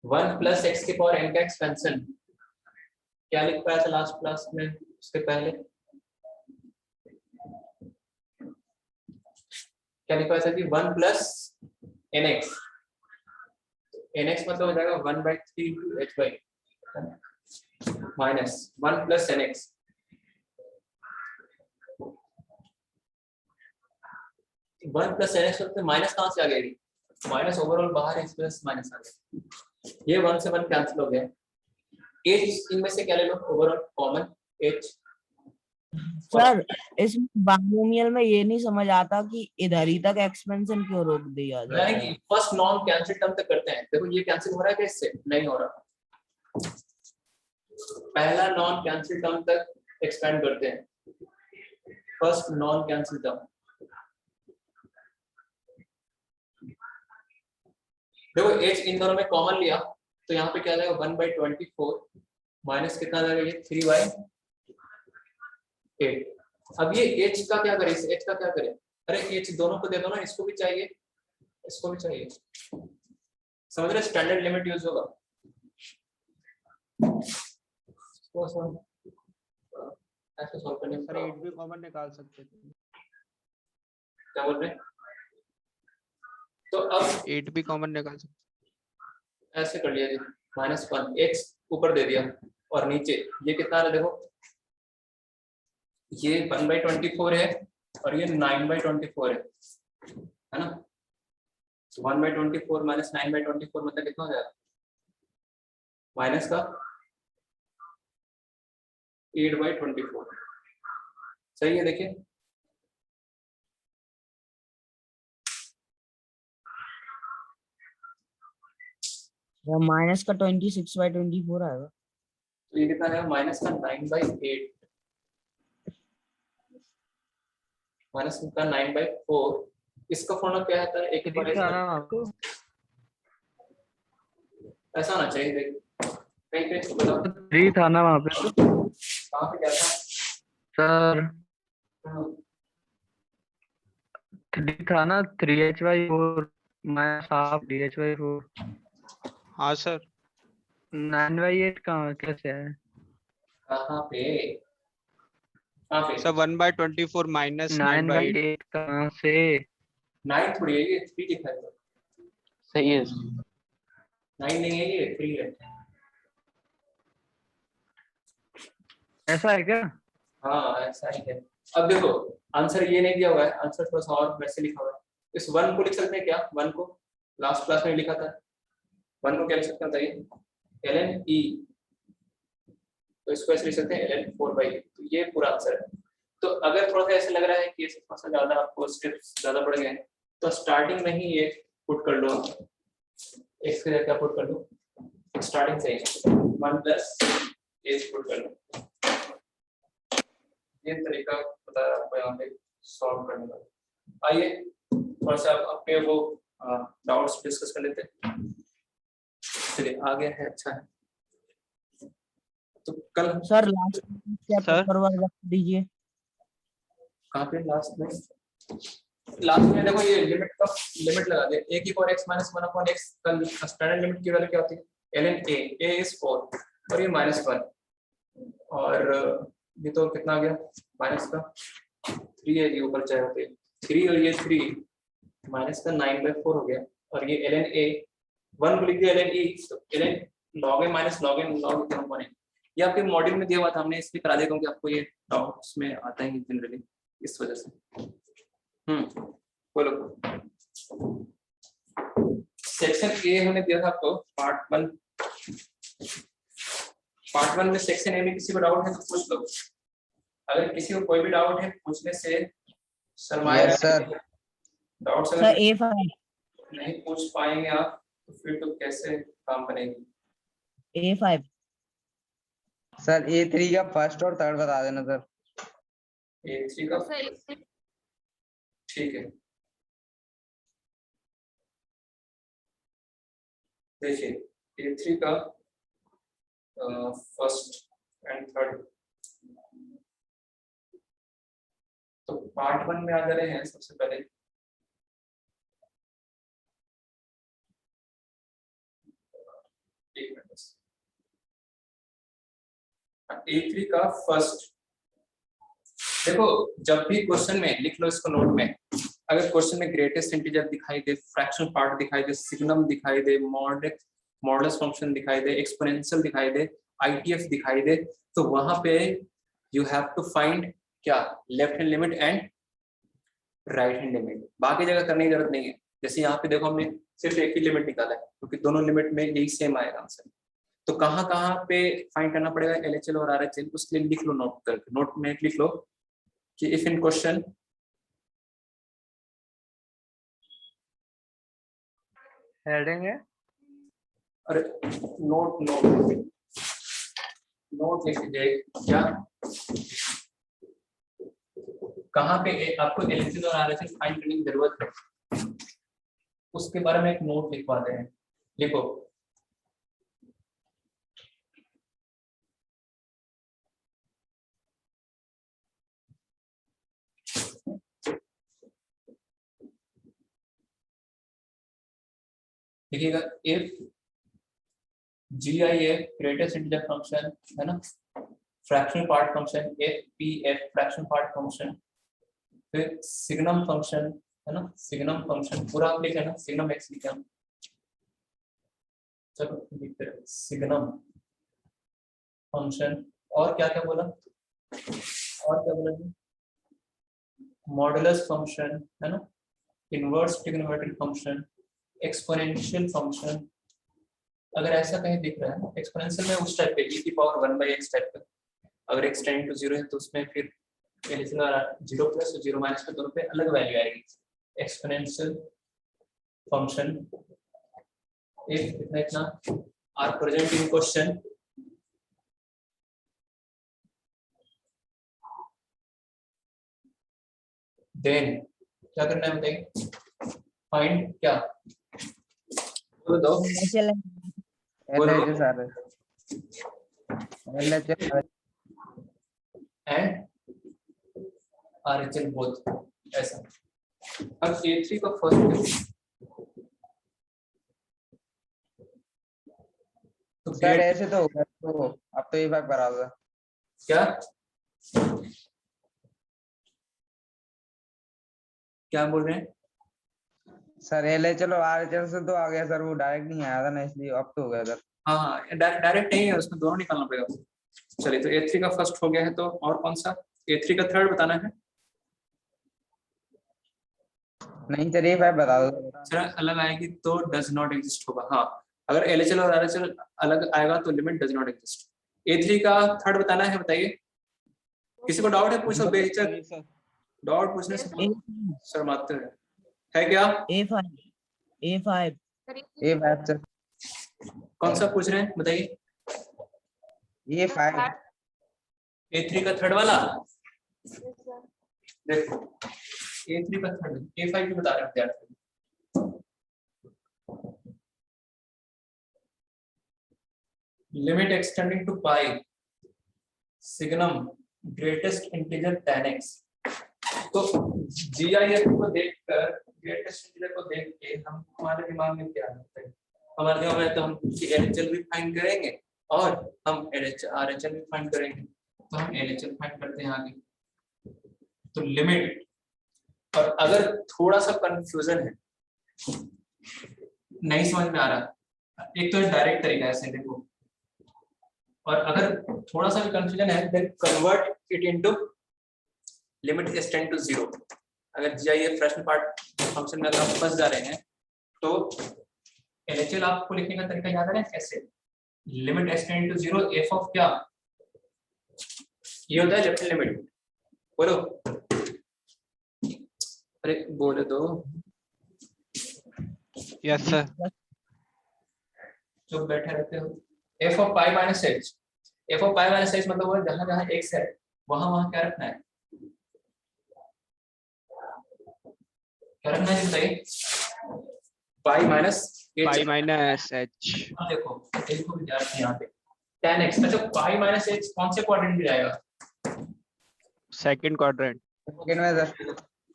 1 प्लस x की पावर n का एक्सपेंशन क्या लिख पाया था लास्ट क्लास में, उसके पहले क्या लिख पाया था कि 1 प्लस nx, nx मतलब हो जाएगा 1/3 h minus 1 plus nx। One plus n x minus कहाँ से आ गई, माइनस ओवरऑल बाहर है, प्लस माइनस आ गया, ये 1 से 1 कैंसिल हो गया। एच इनमें से क्या ले लो ओवरऑल कॉमन एच। सर इस बाइनोमियल में ये नहीं समझ आता कि इधर ही तक एक्सपेंशन क्यों रोक दिया जाए। नहीं, फर्स्ट नॉन कैंसिल टर्म तक करते हैं। देखो ये कैंसिल हो रहा है क्या, इससे नहीं हो रहा, पहला नॉन कैंसिल टर्म तक एक्सपेंड करते हैं, फर्स्ट नॉन कैंसिल टर्म। देखो h इन दोनों में कॉमन लिया तो यहाँ पे क्या जाएगा 1/24 माइनस कितना जाएगा ये 3/8। अब ये h का क्या करें, इस h का क्या करें, अरे h दोनों को दे दो ना, इसको भी चाहिए इसको भी चाहिए, समझ रहे, स्टैंडर्ड लिमिट यूज होगा। ऐसे सॉल्व करने सर 8 भी कॉमन निकाल सकते थे। क्या बोल रहे हैं, तो अब 8 भी कॉमन निकाल सकते। ऐसे कर लिया जी, -1 x ऊपर दे दिया और नीचे ये कितना है, देखो ये 1/24 है और ये 9/24 है ना, 1/24 माइनस 9/24 मतलब कितना हो जाएगा? माइनस का 8/24। सही है, देखिए माइनस का 26/24 आएगा। तो ये कितना है? माइनस का 9/8 माइनस का 9/4। इसका फॉर्मूला क्या आता है? एक बार ऐसा होना चाहिए, देख कहीं पे बताओ 3 था ना वहाँ पे कहाँ पे क्या था? सर। हाँ, 3 था ना, 3h/4 माइनस हाफ DH/4। हाँ सर। 9/8 कहाँ कैसे है? कहाँ पे कहाँ पे? Sir 1/24 minus 9/8। 9/8 कहाँ से? 9 थोड़ी है, ये 3 लिखा है। सही है। 9 नहीं है, ये 3 है। ऐसा है क्या? हाँ ऐसा ही है। अब देखो आंसर ये नहीं दिया हुआ है, आंसर थोड़ा सा और वैसे लिखा हुआ है। इस 1 को लिख सकते हैं क्या? 1 को लास्ट क्लास में लिखा था। 1 को क्या लिख सकते हैं बताइए? ln e, तो इसको ऐसे लिख सकते हैं ln 4/8। तो ये पूरा आंसर है। तो अगर थोड़ा सा ऐसा लग रहा है कि इससे थोड़ा सा ज्यादा आपको स्टेप्स ज्यादा बढ़ गए हैं, तो स्टार्टिंग में ही ये पुट कर लो, एक्स की जगह क्या पुट कर लो? स्टार्टिंग से ही 1 + a पुट कर लो। ये तरीका बताया आपको यहाँ पे सॉल्व करने का। आइए थोड़ा सा अपने वो डाउट्स डिस्कस कर लेते हैं। चलिए आगे है, अच्छा है। तो कल सर लास्ट क्या सर? पेपर वर्क बता दीजिए। कहाँ पे लास्ट में देखो ये लिमिट लगा दे। a की पावर x - 1/x। कल स्टैंडर्ड लिमिट की वैल्यू क्या होती है? ln a इज 4 और ये -1 और ये तो कितना आ गया? माइनस का 3 है, ये ऊपर चाहे होते 3 और ये 3 माइनस का 9/4 हो गया। और ये ln a 1 को लिख दिया ln e, तो ln log a - log n log क्या बने? ये आपके मॉड्यूल में दिया हुआ था, हमने इसलिए करा दिया क्योंकि आपको ये डाउट्स में आता है जनरली, इस वजह से। बोलो। सेक्शन ए हमने दिया था आपको पार्ट 1 में। सेक्शन ए में किसी को डाउट है तो पूछ लो। अगर किसी को कोई भी डाउट है पूछने से शर्माए Yes, sir. डाउट सर अगर A5 नहीं पूछ पाएंगे आप तो फिर तो कैसे काम बनेगी? A5 सर A3 का फर्स्ट और थर्ड बता देना सर। A3 का ठीक है। देखिए A3 का फर्स्ट एंड थर्ड तो पार्ट 1 में आ जा रहे हैं। सबसे पहले एक मिनट बस। A3 का फर्स्ट देखो, जब भी क्वेश्चन में लिख लो इसको नोट में, अगर क्वेश्चन में ग्रेटेस्ट इंटीजर दिखाई दे, फ्रैक्शन पार्ट दिखाई दे, सिग्नम दिखाई दे, मॉडुलस फंक्शन दिखाई दे, एक्सपोनेंशियल दिखाई दे, ITF दिखाई दे, तो वहां पे यू हैव टू फाइंड क्या? Left hand limit and right hand limit. बाकी जगह करने की जरूरत नहीं है। जैसे यहाँ पे देखो हमने सिर्फ एक ही लिमिट निकाला है क्योंकि दोनों लिमिट में यही सेम आएगा आंसर। तो कहाँ कहाँ पे फाइंड करना पड़ेगा LHL और RHL, उसके लिए लिख लो नोट करके। नोट में लिख लो कि इफ इन क्वेश्चन हेडिंग है। अरे नोट लिख लीजिए क्या, कहाँ पे आपको LHL और RHL फाइंड करने की जरूरत है, उसके बारे में एक नोट लिखवाते हैं। लिखो देखिएगा, if GIF greatest integer function है ना, fractional part function, FPF fractional part function, फिर सिग्नम फंक्शन है ना, सिग्नम फंक्शन पूरा आप लिखे ना, सिग्नम x लिखा, चलो लिखते हैं सिग्नम फंक्शन। और क्या क्या बोला, और क्या बोला, मॉडुलस फंक्शन है ना, inverse trigonometric function, exponential function अगर ऐसा कहीं दिख रहा है एक्सपोनेंशियल में उस टाइप पे e की पावर 1/x टाइप का, अगर x टेंडिंग टू 0 है तो उसमें फिर जीरो प्लस और जीरो माइनस पे दोनों पे अलग वैल्यू आएगी। एक्सपोनेंशियल फंक्शन इफ इतना इतना are present in question then क्या करना है बताइए, फाइंड क्या बोलो दो चले बोलो सर एंड RHL बोथ ऐसा। अब A3 का फर्स्ट तो सर ऐसे तो होगा, तो अब तो ये बात बराबर क्या क्या बोल रहे हैं? सर एल चलो आर से तो आ गया सर, वो डायरेक्ट नहीं आया था ना, इसलिए अब तो हो गया सर। हाँ हाँ डायरेक्ट नहीं है, उसमें दोनों निकालना पड़ेगा। चलिए तो A3 का फर्स्ट हो गया है, तो और कौन सा A3 का थर्ड बताना है? नहीं सर ये बात बता दो सर अलग आएगी तो डज नॉट एग्जिस्ट होगा। हाँ अगर LHL और RHL अलग आएगा तो limit does not exist. A3 का थर्ड बताना है, बताइए। किसी को डाउट है पूछो बेहिचक, डाउट पूछने से शर्माते हैं। है क्या? A5 ये बात सर, कौन सा पूछ रहे हैं बताइए? ये 5 A3 का थर्ड वाला देखो, A3 का थर्ड A5 भी बता रहे हैं विद्यार्थी। Limit extending to pi signum greatest integer 10x। तो GIF को देखकर ग्रेटेस्ट इंटीजर को देख के हम हमारे दिमाग में क्या आता है? हमारे दिमाग में तो हम LHL भी फाइंड करेंगे और हम RHL भी फाइंड करेंगे, तो हम LHL फाइंड करते हैं आगे। तो लिमिट, और अगर थोड़ा सा कंफ्यूजन है, नहीं समझ में आ रहा, एक तो डायरेक्ट तरीका है, देखो, और अगर थोड़ा सा भी कंफ्यूजन है then convert it into limit extend to 0। अगर GIF फ्रैक्शन पार्ट फंक्शन में अगर आप फंस जा रहे हैं तो LHL आपको लिखने का तरीका याद है कैसे? Limit extend to 0 f of क्या, ये होता है लेफ्ट लिमिट। बोलो, अरे बोले दो। Yes sir. जो बैठे रहते हो, f of pi minus h, f of pi minus h मतलब वो जहां जहां x है वहां वहां क्या रखना है, क्या रखना है बताइए? पाई माइनस h। देखो देखो विद्यार्थी यहाँ पे 10x, अच्छा पाई माइनस h कौन से क्वाड्रेंट में जाएगा? Second quadrant.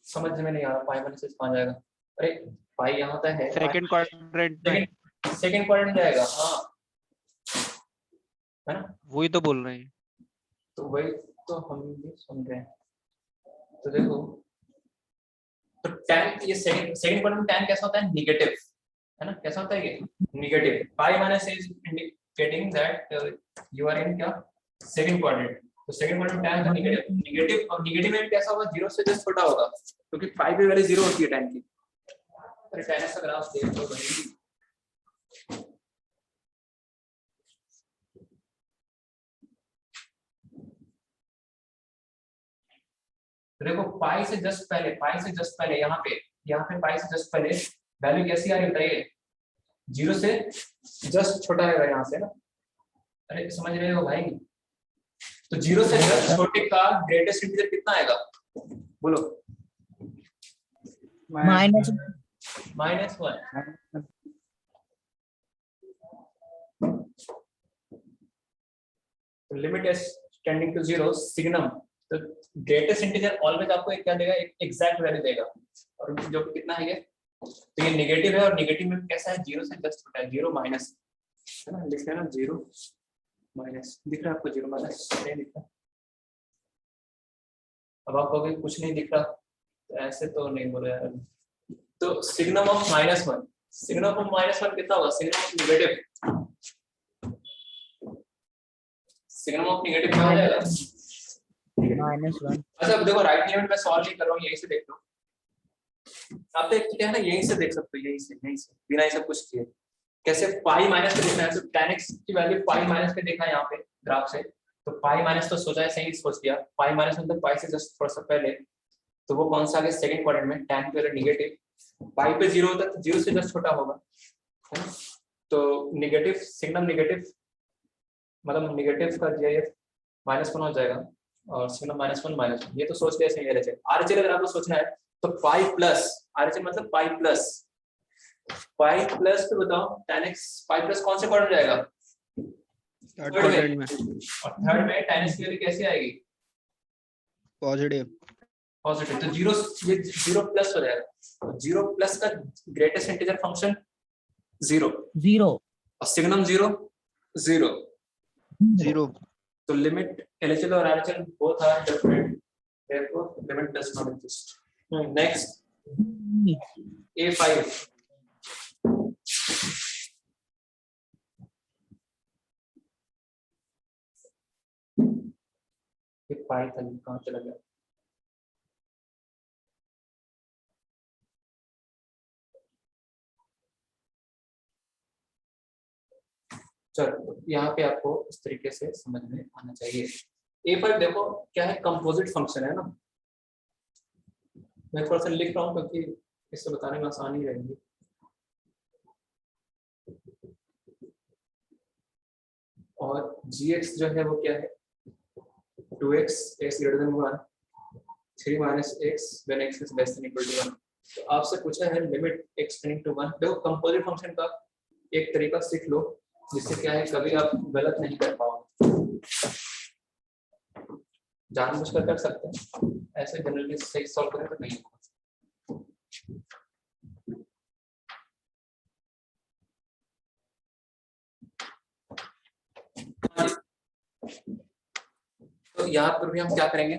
समझ में नहीं आ रहा, पाई माइनस h कहाँ जाएगा? अरे पाई यहाँ होता है सेकंड क्वाड्रेंट में, सेकंड क्वाड्रेंट जाएगा। हाँ है ना, वही तो बोल रहे हैं। तो वही तो हम भी सुन रहे हैं। तो देखो, तो tan, ये सेकंड क्वाड्रेंट tan कैसा होता है? नेगेटिव, है ना? कैसा होता है ये? Negative. Pi minus h is indicating that you are in क्या, सेकंड क्वाड्रेंट। तो सेकंड क्वाड्रेंट tan का नेगेटिव, और नेगेटिव में भी कैसा होगा? 0 से जस्ट छोटा होगा, क्योंकि पाई की वैल्यू 0 होती है tan की। अरे tan का ग्राफ देख लो भाई, देखो पाई से जस्ट पहले यहाँ पे पाई से जस्ट पहले वैल्यू कैसी आ रही बताइए? 0 से जस्ट छोटा है यहाँ से ना। अरे समझ रहे हो भाई? तो 0 से जस्ट छोटे का ग्रेटेस्ट इंटीजर कितना आएगा बोलो? -1। लिमिट एक्सटेंडिंग टू 0 सिग्नम, तो ग्रेटेस्ट इंटीजर ऑलवेज आपको एक क्या देगा? एक एग्जैक्ट वैल्यू देगा, और जो कितना है ये? तो ये नेगेटिव है, और नेगेटिव में कैसा है? 0 से जस्ट छोटा है, 0 माइनस, है ना? लिख लेना 0 माइनस। दिख रहा है आपको 0 माइनस? नहीं दिख रहा? अब आप कहोगे कुछ नहीं दिख रहा, तो ऐसे तो नहीं बोले यार। तो सिग्नम ऑफ -1, सिग्नम ऑफ -1 कितना होगा? Signum of negative, signum of negative क्या हो जाएगा? -1। अच्छा अब देखो, राइट लिमिट में सॉल्व नहीं कर रहा हूँ, यही से देख लो। आप तो क्या है ना, यहीं से देख सकते हो, यहीं से बिना ये सब कुछ किए कैसे पाई माइनस पे देखना है। तो tan x की वैल्यू पाई माइनस पे देखा है यहाँ पे ग्राफ से, तो पाई माइनस तो सोचा है, सही सोच दिया। पाई माइनस मतलब पाई से जस्ट थोड़ा सा पहले, तो वो कौन सा आ गया सेकंड क्वाड्रेंट में, tan की वैल्यू नेगेटिव, पाई पे 0 होता है तो 0 से जस्ट छोटा होगा, है ना। तो नेगेटिव सिग्नम नेगेटिव मतलब नेगेटिव का GIF -1 हो जाएगा और सिग्नम -1 ये तो सोच लिया सही है। RHL अगर आपको सोचना है तो पाई प्लस, RHL मतलब पाई प्लस तो बताओ tan x पाई प्लस कौन से क्वाड्रेंट जाएगा, थर्ड क्वाड्रेंट में, और थर्ड में tan x की वैल्यू कैसे आएगी, पॉजिटिव। तो 0 ये 0 प्लस हो जाएगा। तो 0 प्लस का ग्रेटेस्ट इंटीजर फंक्शन 0 और सिग्नम 0 तो लिमिट LHL और RHL both are different, therefore limit does not exist. Next A5 ये पाई था, कहाँ चला गया। चलो यहाँ पे आपको इस तरीके से समझ में आना चाहिए। A5 देखो क्या है, कंपोजिट फंक्शन है ना। मैं थोड़ा सा लिख रहा हूँ क्योंकि इससे बताने में आसानी रहेगी। और gx जो है वो क्या है, 2x x greater than 1, 3 minus x when x is less than equal to 1। तो आपसे पूछा है लिमिट x टेंडिंग टू 1। देखो कंपोजिट फंक्शन का एक तरीका सीख लो जिससे क्या है कभी आप गलत नहीं कर पाओगे। जानबूझकर कर सकते हैं, ऐसे जनरली सही सॉल्व करें तो नहीं होगा। तो यहाँ पर भी हम क्या करेंगे,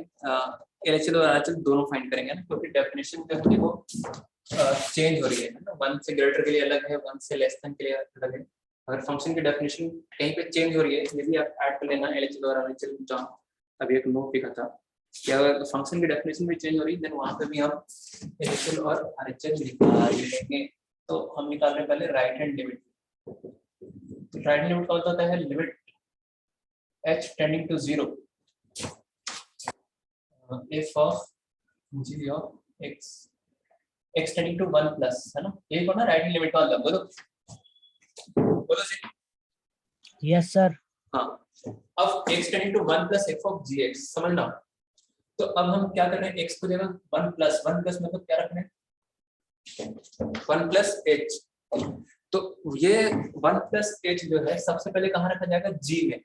LHL और RHL दोनों फाइंड करेंगे ना, क्योंकि डेफिनेशन जो है वो चेंज हो रही है ना। 1 से ग्रेटर के लिए अलग है, 1 से लेस देन के लिए अलग है। अगर फंक्शन की डेफिनेशन कहीं पे चेंज हो रही है, ये भी आप ऐड कर लेना LHL और RHL। जहाँ अभी एक नोट लिखा था कि अगर फंक्शन की डेफिनेशन भी चेंज हो रही है देन वहाँ पे भी हम LHL और RHL निकाल लेंगे। तो हम निकाल रहे हैं पहले right hand limit. Right hand limit का मतलब होता है limit h tending to 0 f of g of x tending to 1 plus, है ना। यही पढ़ना राइट हैंड लिमिट का मतलब। बोलो जी। Yes sir. हाँ, अब x tending to 1 plus f of gx समझना। तो अब हम क्या कर रहे हैं, x को जगह 1 प्लस मतलब क्या रख रहे हैं, 1 प्लस h। तो ये 1 प्लस h जो है सबसे पहले कहाँ रखा जाएगा, g में।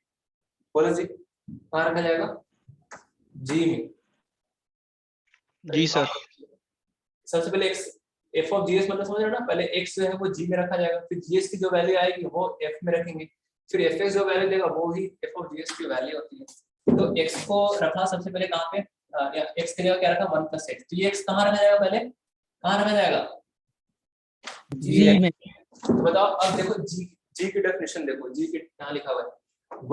बोलो जी, कहाँ रखा जाएगा, g में। जी सर। सबसे पहले x f of gs मतलब समझ रहे हो ना, पहले x जो है वो g में रखा जाएगा, फिर gs की जो वैल्यू आएगी वो f में रखेंगे, फिर fs जो वैल्यू देगा वो ही f of gs की वैल्यू होती है। तो x को रखा सबसे पहले कहाँ पे, x की जगह क्या रखा 1 प्लस h। तो ये x कहाँ रखा जाएगा, पहले कहाँ रखा जाएगा, जी में। तो बताओ अब देखो g की डेफिनेशन देखो, g की यहाँ लिखा हुआ है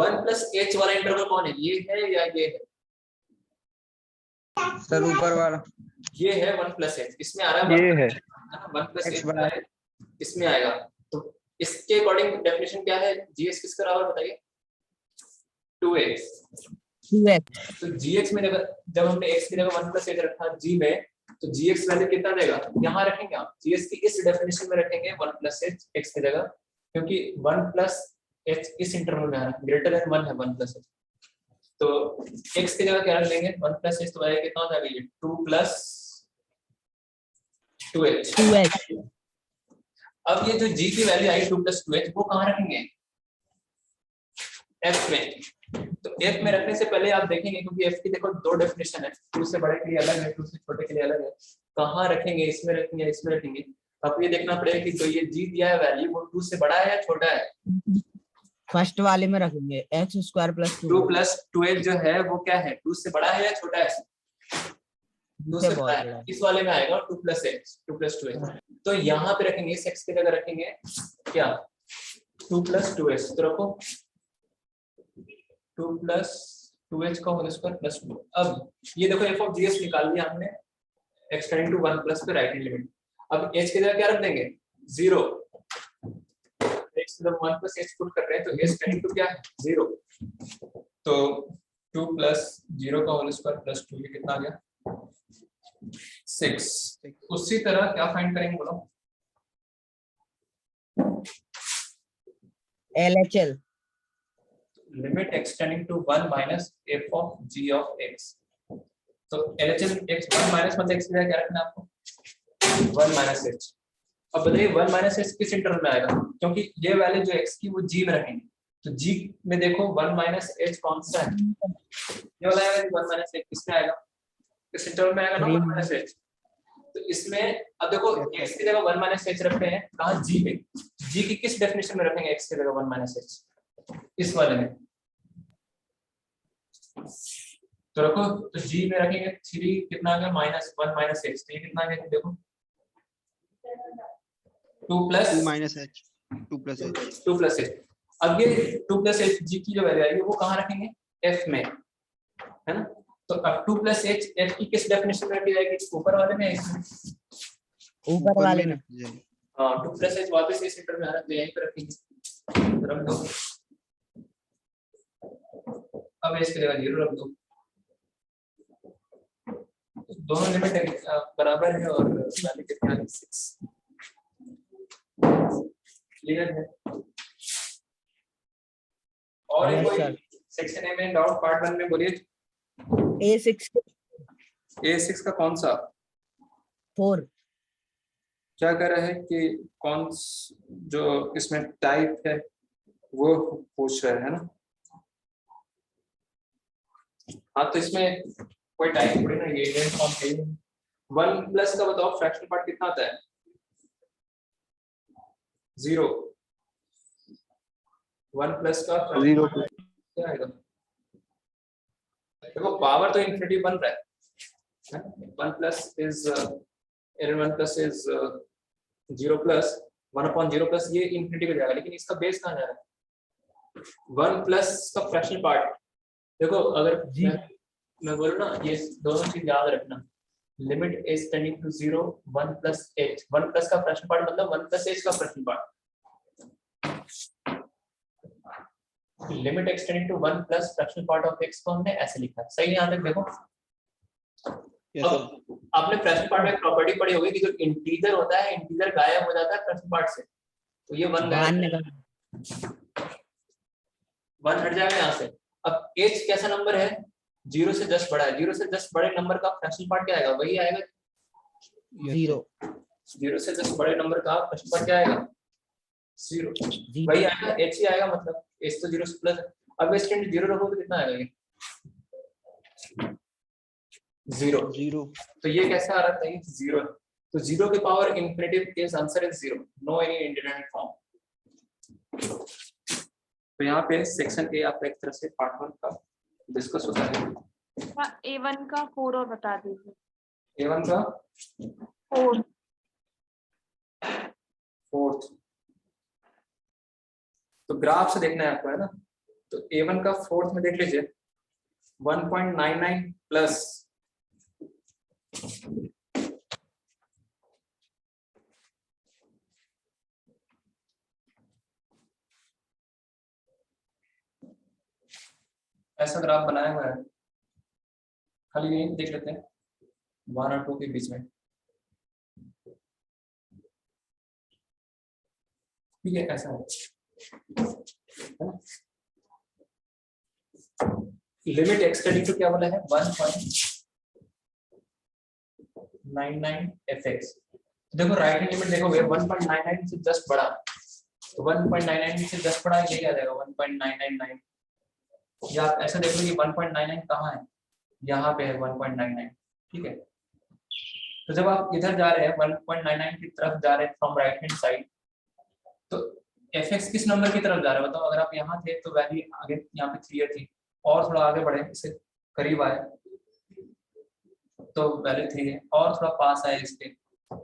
1 प्लस h वाला इंटरवल कौन है, ये है या ये है, सर ऊपर वाला ये है 1 प्लस h। इसमें आ रहा है ये है 1 प्लस h इसमें आएगा। तो इसके अकॉर्डिंग डेफिनेशन क्या है, gx किसके बराबर बताइए, 2x। तो gx में जब हमने x की जगह 1 प्लस h रखा g में, तो gx वैल्यू कितना देगा, यहाँ रखेंगे आप gx की इस डेफिनेशन में रखेंगे 1 प्लस h x की जगह, क्योंकि 1 प्लस h इस इंटरवल में आ रहा है, ग्रेटर देन 1 है 1 प्लस h। तो x की जगह क्या रख लेंगे 1 प्लस h, तो वैल्यू कितना हो जाएगा, 2 प्लस 2h। अब ये जो g की वैल्यू आई 2 प्लस 2h वो कहाँ रखेंगे, f में। तो f में रखने से पहले आप देखेंगे, क्योंकि f की देखो दो डेफिनेशन है, 2 से बड़े के लिए अलग है, 2 से छोटे के लिए अलग है। कहाँ रखेंगे, इसमें रखेंगे, इसमें रखेंगे। अब ये देखना पड़ेगा कि जो ये g दिया है वैल्यू वो 2 से बड़ा है या छोटा है। फर्स्ट वाले में रखेंगे x square plus 2 plus 2h जो है वो क्या है, 2 से बड़ा है या छोटा है, 2 से बड़ा है। इस वाले में आएगा 2 प्लस h, 2 प्लस 2h। तो यहाँ पे रखेंगे, इस x की जगह रखेंगे क्या, 2 प्लस 2h। तो रखो 2 प्लस 2h का होल स्क्वायर प्लस 2। अब ये देखो f ऑफ gs निकाल लिया हमने, x टेंडिंग टू 1 प्लस पे राइट हैंड लिमिट। अब h की जगह क्या रख देंगे 0, x की जगह 1 प्लस h पुट कर रहे हैं तो h टेंडिंग टू क्या है 0, तो 2 प्लस 0 का होल स्क्वायर प्लस 2 ये कितना आ गया 6। उसी तरह क्या फाइंड करेंगे बोलो LHL limit x tending to 1 minus f of g of x। तो LHL x 1 माइनस मतलब x की जगह क्या रखना है आपको 1 माइनस h। अब बताइए 1 माइनस h किस इंटरवल में आएगा, क्योंकि ये वैल्यू जो x की वो g में रखेंगे, तो g में देखो 1 माइनस h कौन सा है, ये वाला आएगा 1 माइनस h किसमें आएगा इस इंटरवल में आएगा ना 1 माइनस h। तो इसमें अब देखो x की जगह 1 माइनस h रखते हैं कहाँ g में, g की किस डेफिनेशन में रखेंगे x की जगह 1 माइनस h इस वाले में, तो रखो तो g में रखेंगे 3 कितना आ गया माइनस 1 माइनस h, तो ये कितना आ गया देखो 2 plus 2 minus h 2 plus h 2 plus h। अब ये 2 प्लस h g की जो वैल्यू आएगी वो कहाँ रखेंगे f में, है ना। तो अब 2 प्लस h f की किस डेफिनेशन में रखी जाएगी ऊपर वाले में ऊपर वाले में। हाँ 2 प्लस h वापस इस इंटर में आ रहा है तो यहीं पे रखेंगे, रख दो। अब h की जगह 0 रख दो, दोनों लिमिट बराबर है और वैल्यू कितनी आ रही 6। क्लियर है। और Yes, कोई sir. सेक्शन ए में डाउट पार्ट 1 में बोलिए। A6 का कौन सा 4 क्या कर रहा है कि कौन जो इसमें टाइप है वो पूछ रहा है ना। हाँ तो इसमें कोई टाइप थोड़ी ना, ये इवेंट फॉर्म है। 1 प्लस का बताओ फ्रैक्शनल पार्ट कितना आता है 0। 1 प्लस का 0 क्या आएगा, देखो पावर तो इन्फिनिटी बन रहा है 1 plus is 1 plus is 0 plus 1/0 plus ये इन्फिनिटी पे जाएगा, लेकिन इसका बेस कहाँ जा रहा है 1 प्लस का फ्रैक्शनल पार्ट। देखो अगर मैं बोलूँ ना ये दोनों चीज याद रखना, limit h tending to 0 1 plus h, 1 plus का फ्रैक्शनल पार्ट मतलब 1 प्लस h का fractional part, limit x tending to 1 plus fractional part of x को हमने ऐसे लिखा है, सही है। यहाँ तक देखो अब आपने फ्रैक्शनल पार्ट में प्रॉपर्टी पढ़ी होगी कि जो इंटीजर होता है इंटीजर गायब हो जाता है फ्रैक्शनल पार्ट से, तो ये 1 हट जाएगा यहाँ से। अब h कैसा नंबर है 0 से 10 बड़ा है, 0 से 10 बड़े नंबर का फ्रैक्शनल पार्ट क्या आएगा वही आएगा 0 से 10 बड़े नंबर का फ्रैक्शनल पार्ट क्या आएगा 0 वही आएगा, h ही आएगा, मतलब h तो 0 से प्लस है। अब h टेंड 0 रखो तो कितना आएगा ये 0। तो ये कैसे आ रहा था ये 0, तो 0 के power infinity is answer is 0, no any indeterminate form. तो यहाँ पे सेक्शन ए आपका एक तरह से पार्ट 1 का डिस्कस होता है। A1 का 4 और बता दीजिए। A1 का 4 4th, तो ग्राफ से देखना है आपको, है ना। तो A1 का 4th में देख लीजिए 1.99 प्लस ऐसा ग्राफ बनाया हुआ है, खाली यही देख लेते हैं 1 और 2 के बीच में, ठीक है ऐसा है ना। लिमिट x टेंडिंग टू क्या बोला है 1.99 fx। देखो राइट हैंड लिमिट देखोगे 1.99 से जस्ट बड़ा, तो 1.99 से जस्ट बड़ा ये क्या जाएगा 1.999, या आप ऐसा देखो कि 1.99 कहाँ है, यहाँ पे है 1.99, ठीक है। तो जब आप इधर जा रहे हैं 1.99 की तरफ जा रहे हैं फ्रॉम राइट हैंड साइड, तो fx किस नंबर की तरफ जा रहा है बताओ। अगर आप यहाँ थे तो वैल्यू आगे यहाँ पे 3 थी, और थोड़ा आगे बढ़े इससे करीब आए तो वैल्यू 3 है, और थोड़ा पास आए इसके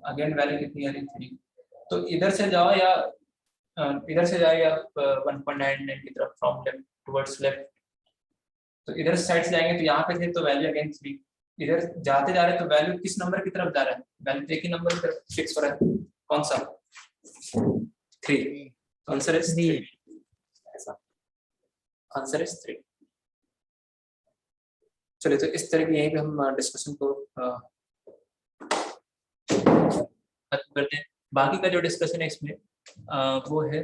अगेन वैल्यू कितनी आ रही 3। तो इधर से जाओ या इधर से जाए या 1.99 की तरफ फ्रॉम लेफ्ट टुवर्ड्स लेफ्ट, तो इधर साइड से जाएंगे तो यहाँ पे थे तो वैल्यू अगेन 3, इधर जाते जा रहे हैं तो वैल्यू किस नंबर की तरफ जा रहा है? वैल्यू एक ही नंबर की तरफ फिक्स हो रहा है। कौन सा? 3। Answer is 3। ऐसा आंसर इज 3। चलिए, तो इस तरह की यहीं पे हम डिस्कशन को खत्म करते हैं। बाकी का जो डिस्कशन है इसमें वो है